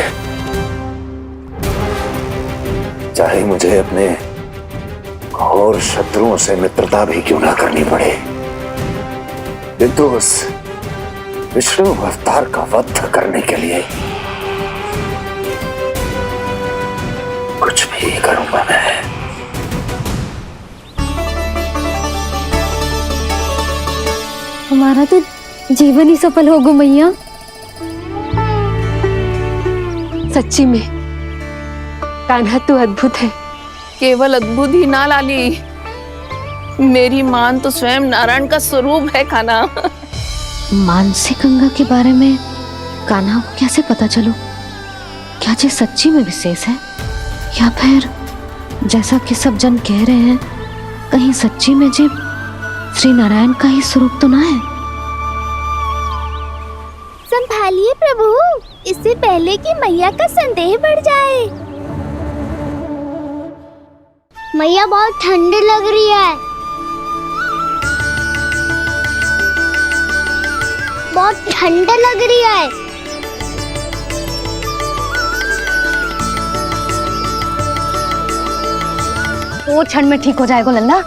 चाहे मुझे अपने घोर शत्रुओं से मित्रता भी क्यों ना करनी पड़े, किंतु उस विष्णु अवतार का वध करने के लिए कुछ भी करूंगा मैं। हमारा तो जीवन ही सफल होगा मैया। सच्ची में कान्हा तू अद्भुत है। केवल अद्भुत ही ना लाली, मेरी मान तो स्वयं नारायण का स्वरूप है कान्हा। मानसी गंगा के बारे में कान्हा को कैसे पता चलो? क्या ये सच्ची में विशेष है, या फिर जैसा कि सब जन कह रहे हैं, कहीं सच्ची में जी श्री नारायण का ही स्वरूप तो ना है? संभालिए प्रभु, इससे पहले कि मैया का संदेह बढ़ जाए। मैया बहुत ठंडी लग रही है, बहुत ठंडा लग रही है। 2 क्षण में ठीक हो जाएगा लल्ला।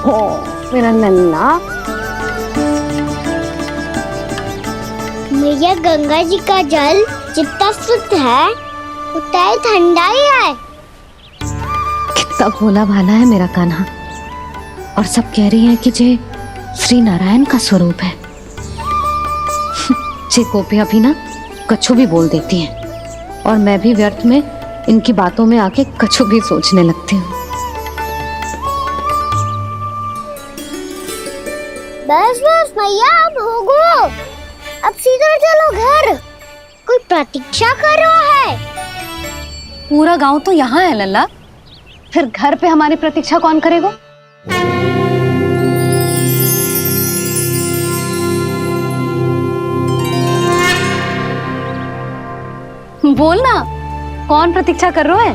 हो मेरा लल्ला। मैया गंगा जी का जल जितना शुद्ध है उतना ही ठंडा ही है। कितना भोला भाला है मेरा कान्हा। और सब कह रही हैं कि ये श्री नारायण का स्वरूप है। ये गोपियां भी ना कछु भी बोल देती हैं और मैं भी व्यर्थ में इनकी बातों में आके कछु भी सोचने लगती हूँ। बस बस मैया अब हो गो। अब सीधा चलो घर। कोई प्रतीक्षा कर रहा है। पूरा गांव तो यहाँ है लल्ला, फिर घर पे हमारी प्रतीक्षा कौन करेगा? बोल ना, कौन प्रतीक्षा कर रहा है?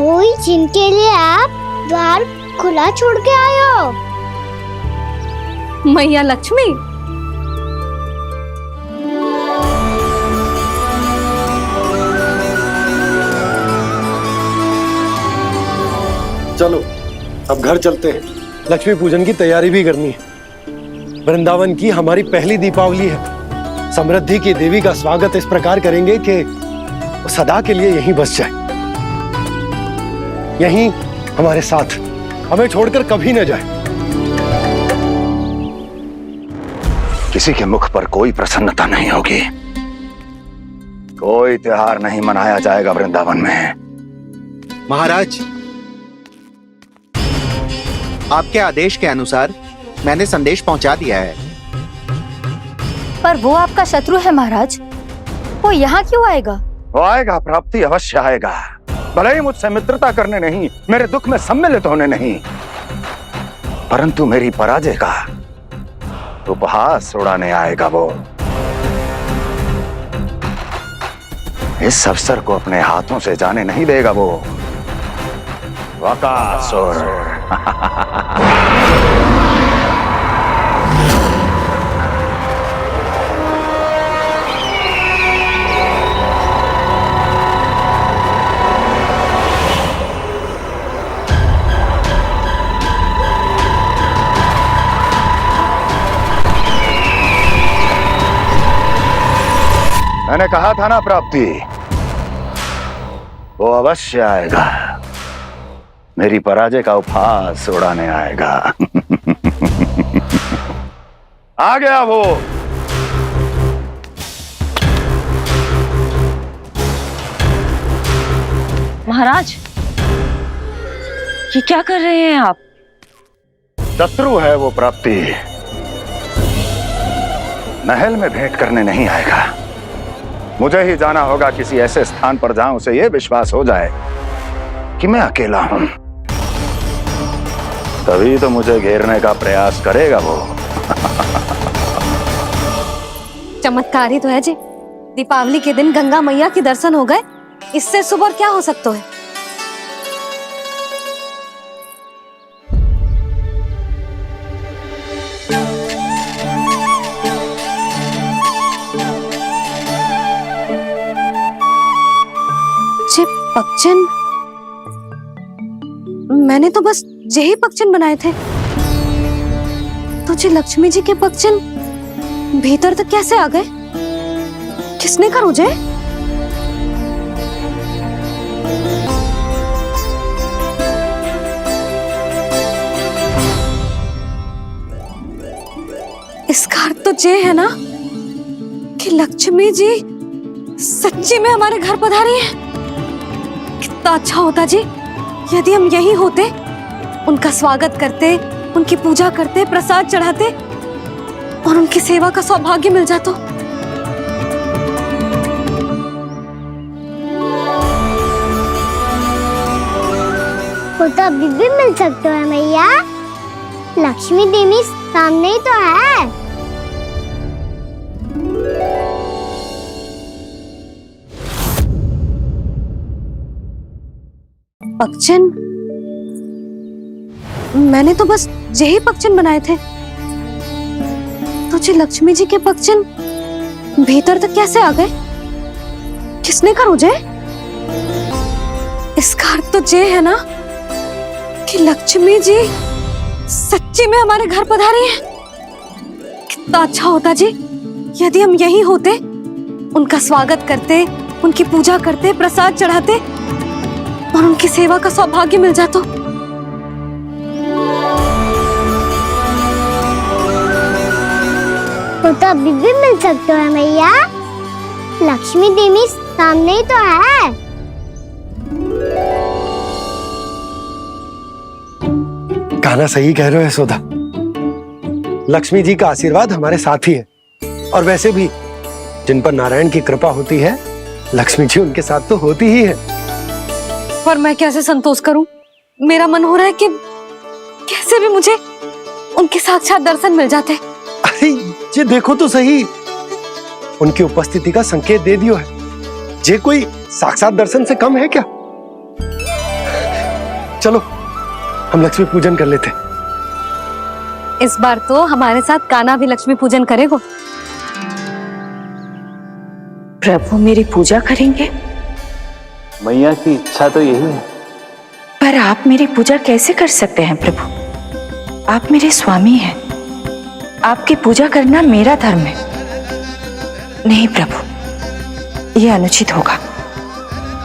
वही जिनके लिए आप द्वार खुला छोड़ के आए हो। मैया लक्ष्मी। चलो अब घर चलते हैं। लक्ष्मी पूजन की तैयारी भी करनी है। वृंदावन की हमारी पहली दीपावली है। समृद्धि की देवी का स्वागत इस प्रकार करेंगे कि वो सदा के लिए यहीं बस जाए, यहीं हमारे साथ, हमें छोड़कर कभी न जाए। किसी के मुख पर कोई प्रसन्नता नहीं होगी। कोई त्योहार नहीं मनाया जाएगा वृंदावन में। महाराज, आपके आदेश के अनुसार मैंने संदेश पहुंचा दिया है। पर वो आपका शत्रु है महाराज, वो यहाँ क्यों आएगा? वो आएगा, प्राप्ति अवश्य आएगा। भले ही मुझसे मित्रता करने नहीं, मेरे दुख में सम्मिलित होने नहीं, परंतु मेरी पराजय का उपहास उड़ाने आएगा वो। इस अवसर को अपने हाथों से जाने नहीं देगा वो। वकासुर। मैंने कहा था ना प्राप्ति, वो अवश्य आएगा। मेरी पराजय का उपहास उड़ाने आएगा। आ गया वो। महाराज, ये क्या कर रहे हैं आप? शत्रु है वो प्राप्ति। महल में भेंट करने नहीं आएगा। मुझे ही जाना होगा किसी ऐसे स्थान पर जहां उसे यह विश्वास हो जाए कि मैं अकेला हूं। तभी तो मुझे घेरने का प्रयास करेगा वो। चमत्कार ही तो है जी। दीपावली के दिन गंगा मैया के दर्शन हो गए, इससे शुभ और क्या हो सकता है? पक्षन, मैंने तो बस यही पक्षन बनाए थे। तो जी लक्ष्मी जी के पक्षन भीतर तक कैसे आ गए? किसने कर मुझे? इसका अर्थ तो ये है ना कि लक्ष्मी जी सच्ची में हमारे घर पधारी है। कितना अच्छा होता जी यदि हम यहीं होते, उनका स्वागत करते, उनकी पूजा करते, प्रसाद चढ़ाते और उनकी सेवा का सौभाग्य मिल जाता। वो तो अभी भी मिल सकते हैं मैया। लक्ष्मी देवी सामने ही तो है। पक्षन, मैंने तो बस यही पक्षन बनाए थे। तो जी लक्ष्मी जी के पक्षन भीतर तक कैसे आ गए? किसने कर मुझे? इसका अर्थ तो ये है ना कि लक्ष्मी जी सच्ची में हमारे घर पधारी हैं। कितना अच्छा होता जी यदि हम यहीं होते, उनका स्वागत करते, उनकी पूजा करते, प्रसाद चढ़ाते और उनकी सेवा का सौभाग्य मिल जाता। तो अभी भी मिल सकते हो मैया, लक्ष्मी देवी सामने ही तो है। कान्हा सही कह रहे हो यशोदा, लक्ष्मी जी का आशीर्वाद हमारे साथ ही है। और वैसे भी जिन पर नारायण की कृपा होती है, लक्ष्मी जी उनके साथ तो होती ही है। पर मैं कैसे संतोष करूं? मेरा मन हो रहा है कि कैसे भी मुझे उनके साक्षात दर्शन मिल जाते। अरे ये देखो तो सही, उनकी उपस्थिति का संकेत दे दियो है। ये कोई साक्षात दर्शन से कम है क्या? चलो हम लक्ष्मी पूजन कर लेते। इस बार तो हमारे साथ कान्हा भी लक्ष्मी पूजन करेगा। प्रभु मेरी पूजा करेंगे? मैया की इच्छा तो यही है। पर आप मेरी पूजा कैसे कर सकते हैं प्रभु? आप मेरे स्वामी हैं, आपकी पूजा करना मेरा धर्म है। नहीं प्रभु, यह अनुचित होगा।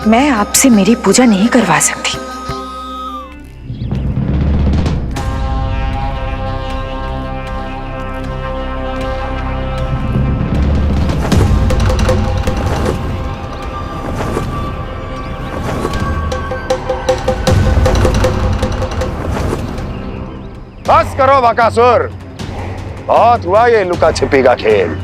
मैं आपसे मेरी पूजा नहीं करवा सकती। बस करो बकासुर, बहुत हुआ ये लुका छिपी का खेल।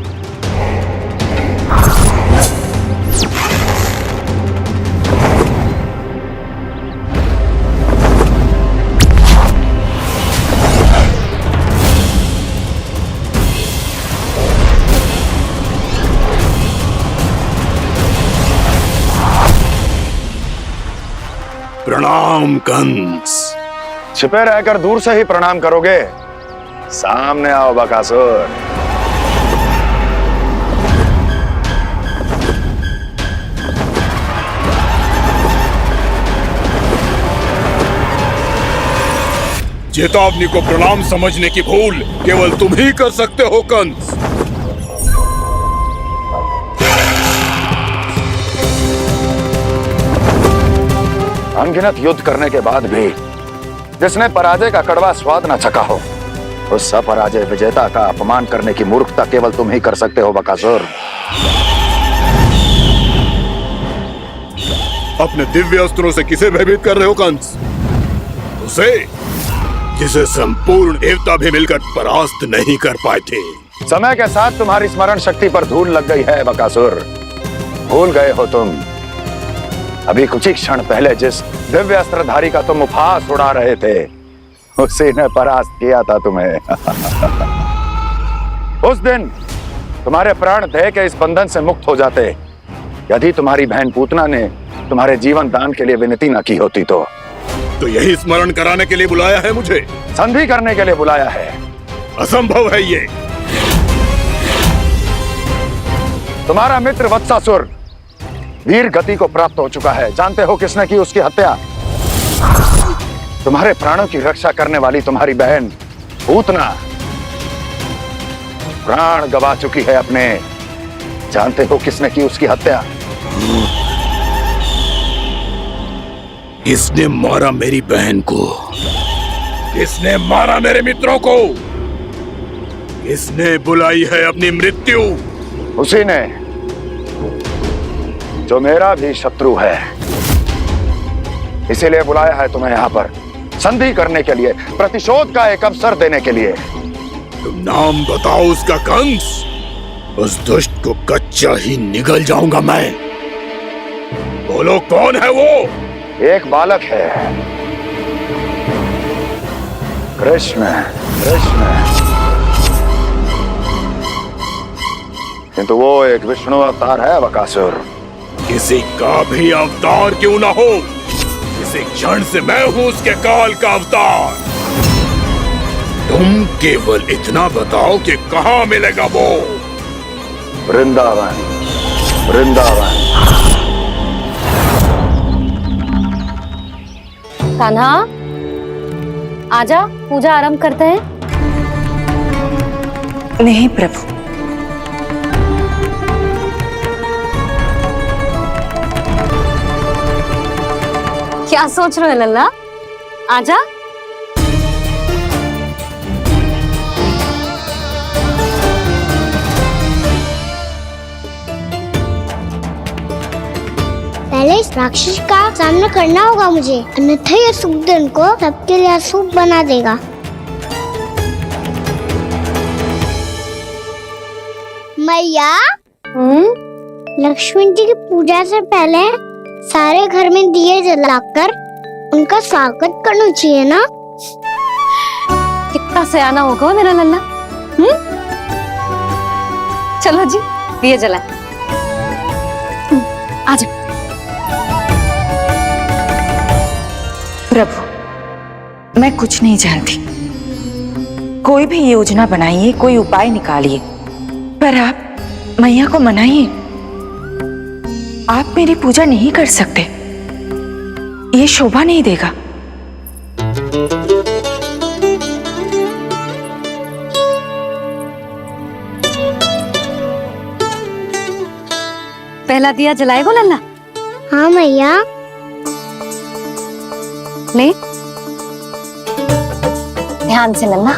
प्रणाम कंस। छिपे रहकर दूर से ही प्रणाम करोगे? सामने आओ बकासुर। चेतावनी को प्रणाम समझने की भूल केवल तुम ही कर सकते हो कंस। अनगिनत युद्ध करने के बाद भी जिसने पराजय का कड़वा स्वाद न चखा हो, उस अपराजय विजेता का अपमान करने की मूर्खता केवल तुम ही कर सकते हो बकासुर। अपने दिव्य अस्त्रों से किसे भयभीत कर रहे हो कंस? उसे जिसे संपूर्ण देवता भी मिलकर परास्त नहीं कर पाए थे। समय के साथ तुम्हारी स्मरण शक्ति पर धूल लग गई है बकासुर। भूल गए हो तुम अभी कुछ ही क्षण पहले जिस दिव्य अस्त्रधारी का तुम उपहास उड़ा रहे थे, उसी ने परास्त किया था तुम्हें। उस दिन तुम्हारे प्राण देह के इस बंधन से मुक्त हो जाते यदि तुम्हारी बहन पूतना ने तुम्हारे जीवन दान के लिए विनती न की होती। तो यही स्मरण कराने के लिए बुलाया है मुझे? संधि करने के लिए बुलाया है। असंभव है ये। तुम्हारा मित्र वत्सासुर वीर गति को प्राप्त हो चुका है। जानते हो किसने की उसकी हत्या? तुम्हारे प्राणों की रक्षा करने वाली तुम्हारी बहन पूतना प्राण गवा चुकी है अपने। जानते हो किसने की उसकी हत्या? किसने मारा मेरी बहन को? किसने मारा मेरे मित्रों को? किसने बुलाई है अपनी मृत्यु? उसी ने जो मेरा भी शत्रु है। इसीलिए बुलाया है तुम्हें यहाँ पर संधि करने के लिए, प्रतिशोध का एक अवसर देने के लिए। तुम नाम बताओ उसका कंस। उस दुष्ट को कच्चा ही निगल जाऊंगा मैं। बोलो कौन है वो? एक बालक है, कृष्ण। कृष्ण, किंतु वो एक विष्णु अवतार है बकासुर। किसी का भी अवतार क्यों ना हो, इसी क्षण से मैं हूं उसके काल का अवतार। तुम केवल इतना बताओ कि कहां मिलेगा वो? वृंदावन। वृंदावन। कान्हा, आजा, पूजा आरंभ करते हैं। नहीं प्रभु, क्या सोच रहे हो लल्ला? आजा। पहले इस राक्षस का सामना करना होगा मुझे, अन्यथा ये सुखदन को सबके लिए अशुभ बना देगा। मैया, लक्ष्मण जी की पूजा से पहले सारे घर में दिए जलाकर उनका स्वागत करना चाहिए ना? कितना सयाना होगा मेरा लल्ला। चलो जी, दिए जलाएं। आजा। प्रभु, मैं कुछ नहीं जानती। कोई भी योजना बनाइए, कोई उपाय निकालिए, पर आप मैया को मनाइए। आप मेरी पूजा नहीं कर सकते, ये शोभा नहीं देगा। पहला दिया जलाएगो लल्ला? हाँ मैया। ले, ध्यान से लल्ला।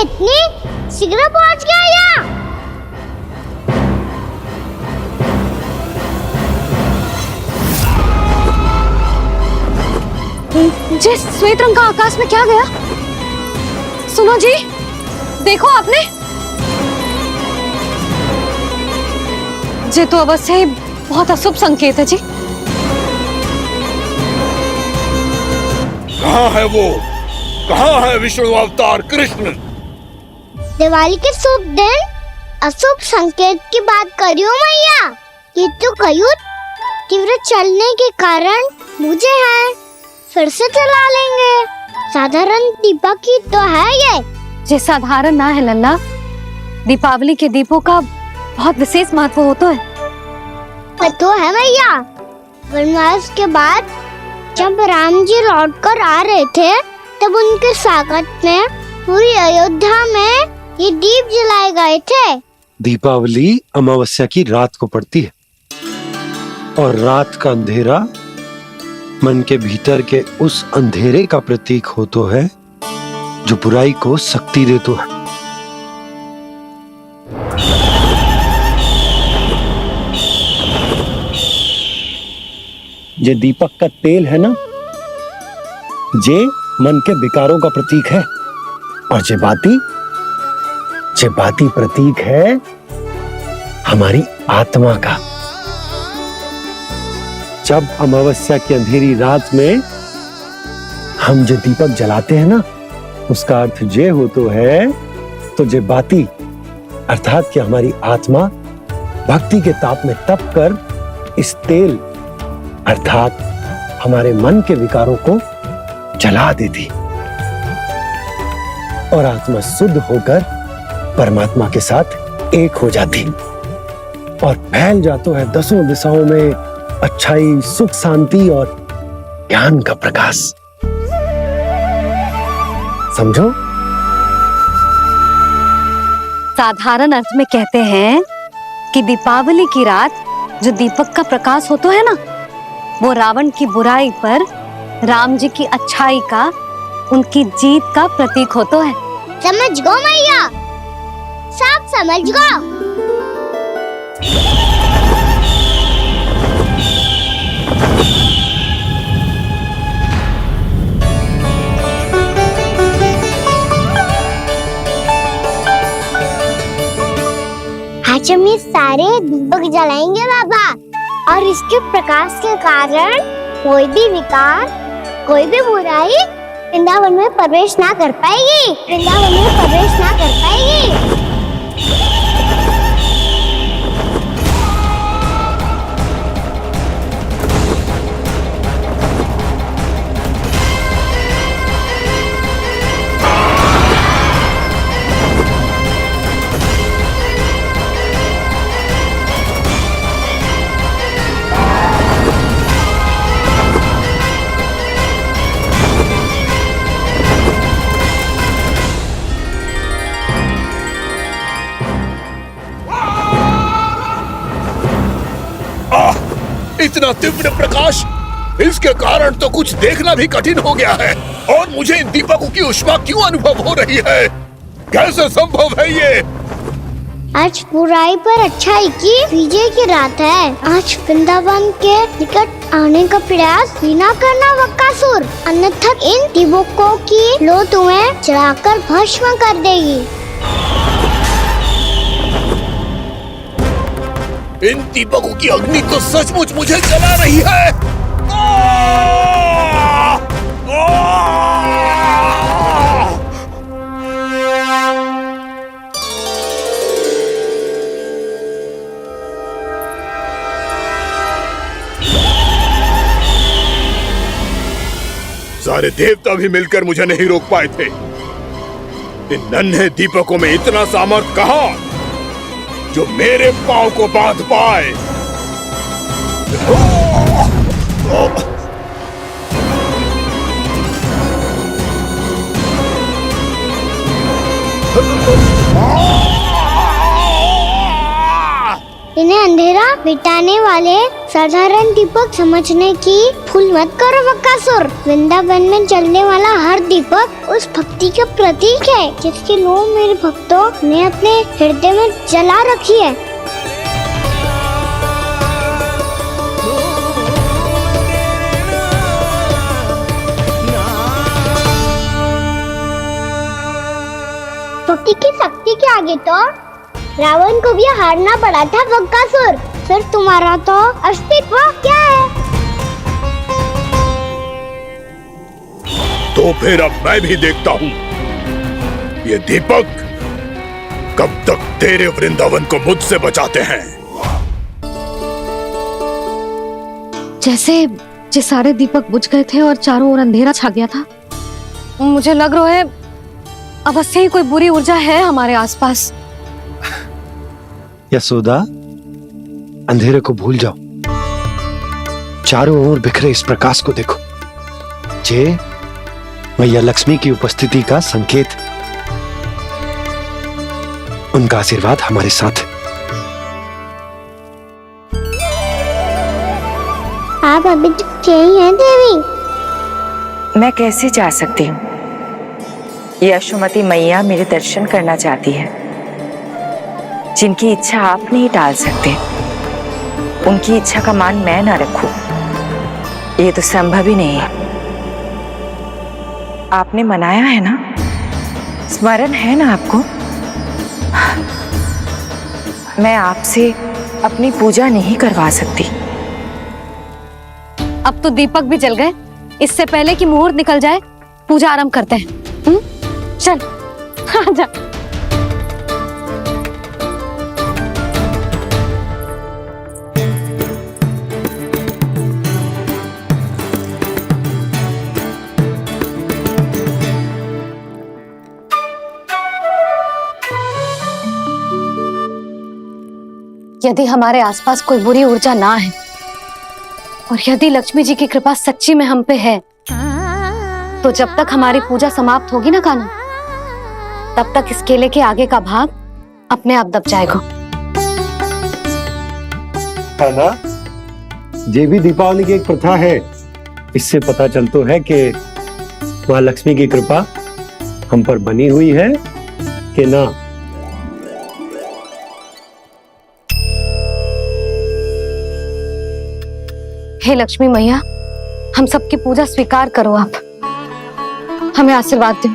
इतनी शीघ्र पहुंच गया यहाँ? जी, श्वेत रंग का आकाश में क्या गया? सुनो जी, देखो आपने। ये तो अवश्य ही बहुत अशुभ संकेत है जी। कहाँ है वो? कहाँ है विष्णु अवतार कृष्ण? दिवाली के शुभ दिन अशुभ संकेत की बात करियो मैया। ये तो कयूत तीव्र चलने के कारण मुझे है, फिर से चला लेंगे। साधारण दीपक ही तो है ये साधारण ना है लल्ला। दीपावली के दीपों का बहुत विशेष महत्व होता है। तो है मैया। वनवास के बाद जब राम जी लौट कर आ रहे थे, तब उनके स्वागत में पूरी अयोध्या में ये दीप जलाए गए थे। दीपावली अमावस्या की रात को पड़ती है और रात का अंधेरा मन के भीतर के उस अंधेरे का प्रतीक होतो है जो बुराई को शक्ति देतो है। ये दीपक का तेल है ना, जे मन के विकारों का प्रतीक है, और जे बाती प्रतीक है हमारी आत्मा का। जब अमावस्या की अंधेरी रात में हम जो दीपक जलाते हैं ना, उसका अर्थ जे हो तो है, तो जे बाती अर्थात कि हमारी आत्मा भक्ति के ताप में तप कर इस तेल अर्थात हमारे मन के विकारों को जला देती और आत्मा शुद्ध होकर परमात्मा के साथ एक हो जाती और फैल जाता है दसों दिशाओं में अच्छाई, सुख, शांति और ज्ञान का प्रकाश। समझो? साधारण अर्थ में कहते हैं कि दीपावली की रात जो दीपक का प्रकाश होता है ना, वो रावण की बुराई पर राम जी की अच्छाई का, उनकी जीत का प्रतीक होता है। समझ गो मैया, सब समझ गो। आज हम ये सारे दीपक जलाएंगे बाबा, और इसके प्रकाश के कारण कोई भी विकार, कोई भी बुराई वृंदावन में प्रवेश ना कर पाएगी, वृंदावन में प्रवेश ना कर पाएगी। इतना तीव्र प्रकाश, इसके कारण तो कुछ देखना भी कठिन हो गया है। और मुझे इन दीपकों की उष्मा क्यों अनुभव हो रही है? कैसे संभव है ये? आज बुराई पर अच्छाई की विजय की रात है। आज वृंदावन के निकट आने का प्रयास भी ना करना बकासुर, अन्यथा इन दीपकों की लो तुम्हें जलाकर भस्म कर देगी। इन दीपकों की अग्नि तो सचमुच मुझे जला रही है। सारे देवता भी मिलकर मुझे नहीं रोक पाए थे। इन नन्हे दीपकों में इतना सामर्थ्य कहां जो मेरे पांव को बांध पाए। इन्हें अंधेरा मिटाने वाले साधारण दीपक समझने की भूल मत करो बकासुर। वृंदावन में जलने वाला हर दीपक उस भक्ति का प्रतीक है जिसकी लो मेरे भक्तों ने अपने हृदय में जला रखी है। भक्ति की शक्ति के आगे तो रावण को भी हारना पड़ा था बकासुर। फिर तुम्हारा तो अस्तित्व क्या है? तो फिर अब मैं भी देखता हूँ ये दीपक कब तक तेरे वृंदावन को मुझसे बचाते हैं। जैसे ये सारे दीपक बुझ गए थे और चारों ओर अंधेरा छा गया था, मुझे लग रहा है अवश्य ही कोई बुरी ऊर्जा है हमारे आसपास। यशोदा, अंधेरे को भूल जाओ, चारों ओर बिखरे इस प्रकाश को देखो। जे मैया लक्ष्मी की उपस्थिति का संकेत, उनका आशीर्वाद हमारे साथ। आप अभी तक यही हैं देवी? मैं कैसे जा सकती हूँ? यशोमती मैया मेरे दर्शन करना चाहती है। जिनकी इच्छा आप नहीं टाल सकते, उनकी इच्छा का मान मैं ना रखूं, ये तो संभव ही नहीं है। आपने मनाया है ना, स्मरण है ना आपको? मैं आपसे अपनी पूजा नहीं करवा सकती। अब तो दीपक भी जल गए, इससे पहले कि मुहूर्त निकल जाए पूजा आरंभ करते हैं। चल आजा। यदि हमारे आसपास कोई बुरी ऊर्जा ना है और यदि लक्ष्मी जी की कृपा सच्ची में हम पे है, तो जब तक हमारी पूजा समाप्त होगी ना कान्हा, तब तक इस केले के आगे का भाग अपने आप दब जाएगा। है ना? ये भी दीपावली की एक प्रथा है। इससे पता चलता है कि माँ लक्ष्मी की कृपा हम पर बनी हुई है कि ना। हे लक्ष्मी मैया, हम सबकी पूजा स्वीकार करो, आप हमें आशीर्वाद दो।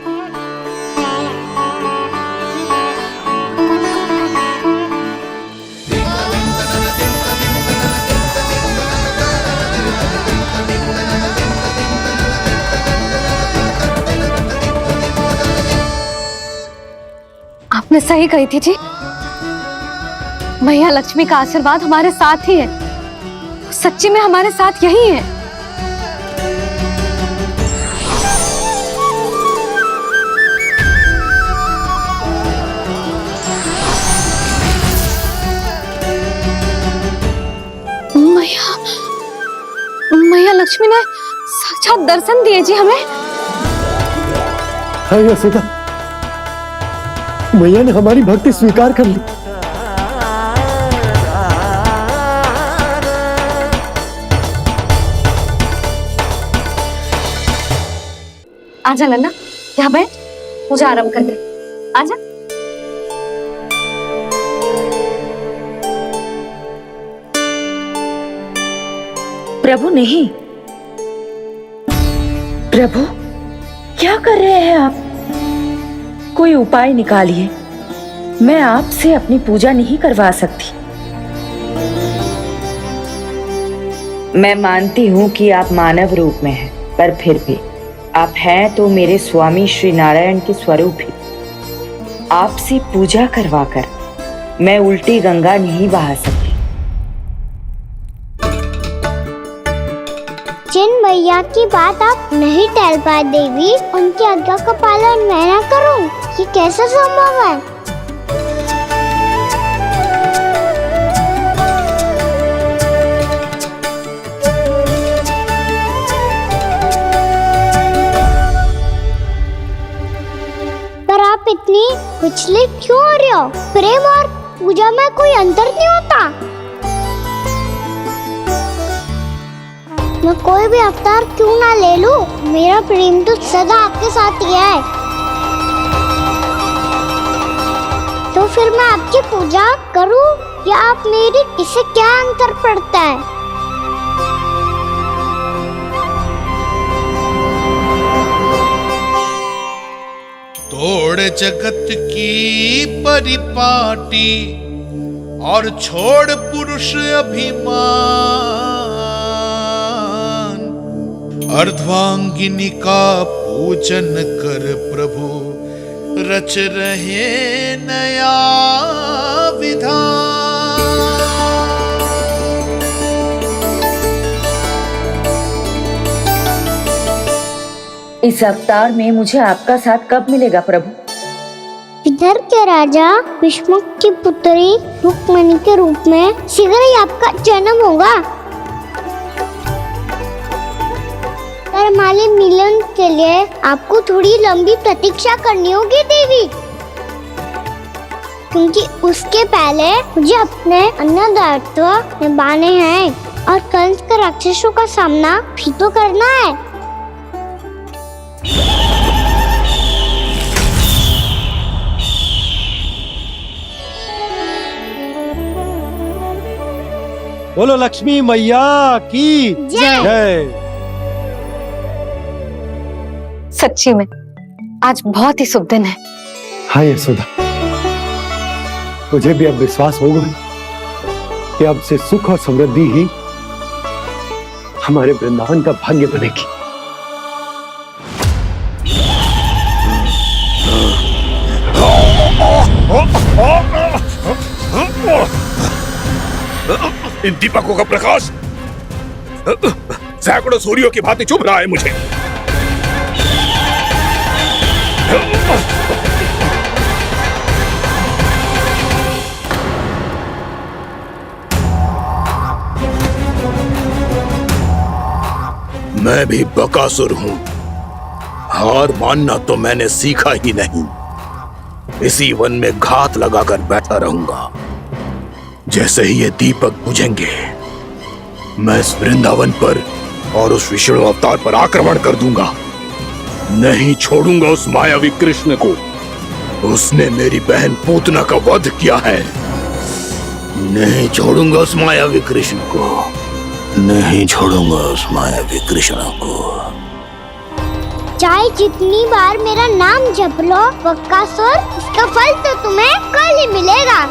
आपने सही कही थी जी, मैया लक्ष्मी का आशीर्वाद हमारे साथ ही है। सच्ची में हमारे साथ यही है। मैया लक्ष्मी ने साक्षात दर्शन दिए जी हमें। हाँ यशोदा, मैया ने हमारी भक्ति स्वीकार कर ली। आजा लल्ला, यहाँ बैठ, पूजा आरंभ कर दे। आजा। प्रभु नहीं, प्रभु क्या कर रहे हैं आप? कोई उपाय निकालिए। मैं आपसे अपनी पूजा नहीं करवा सकती। मैं मानती हूँ कि आप मानव रूप में हैं, पर फिर भी आप हैं तो मेरे स्वामी श्री नारायण के स्वरूप ही। आपसे पूजा करवाकर मैं उल्टी गंगा नहीं बहा सकती। जिन मैया की बात आप नहीं टल पाए देवी, उनकी आज्ञा का पालन मैं ना करूं, ये कैसे संभव है? पर आप इतनी विचलित क्यों हो रहे हो? प्रेम और पूजा में कोई अंतर नहीं होता। मैं कोई भी अवतार क्यों ना ले लूं, मेरा प्रेम तो सदा आपके साथ ही है। तो फिर मैं आपकी पूजा करूं या आप मेरी? इससे क्या अंतर पड़ता है? तोड़ जगत की परिपाटी और छोड़ पुरुष अभिमान, अर्धांगिनी का पूजन कर प्रभु रच रहे नया विधान। इस अवतार में मुझे आपका साथ कब मिलेगा प्रभु? इधर के राजा विष्णु की पुत्री रुक्मणी के रूप में शीघ्र ही आपका जन्म होगा। हमारे मिलन के लिए आपको थोड़ी लंबी प्रतीक्षा करनी होगी देवी, क्योंकि उसके पहले मुझे अपने अन्य दायित्व निभाने हैं और कंस के राक्षसों का सामना भी तो करना है। बोलो लक्ष्मी मैया की जय। सच्ची में आज बहुत ही शुभ दिन है। हाँ यशोदा, मुझे भी अब विश्वास होगा कि अब से सुख और समृद्धि ही हमारे वृंदावन का भाग्य बनेगी। इन दीपकों का प्रकाश सैकड़ों सूर्यों की भांति चुभ रहा है मुझे। मैं भी बकासुर हूं, हार मानना तो मैंने सीखा ही नहीं। इसी वन में घात लगाकर बैठा रहूंगा। जैसे ही ये दीपक बुझेंगे, मैं इस वृंदावन पर और उस विष्णु अवतार पर आक्रमण कर दूंगा। नहीं छोड़ूंगा उस मायावी कृष्ण को। उसने मेरी बहन पूतना का वध किया है। नहीं छोड़ूंगा उस मायावी कृष्ण को। नहीं छोड़ूंगा उस मायावी कृष्ण को। चाहे जितनी बार मेरा नाम जप लो बक्कासुर, इसका फल तो तुम्हें कल ही मिलेगा।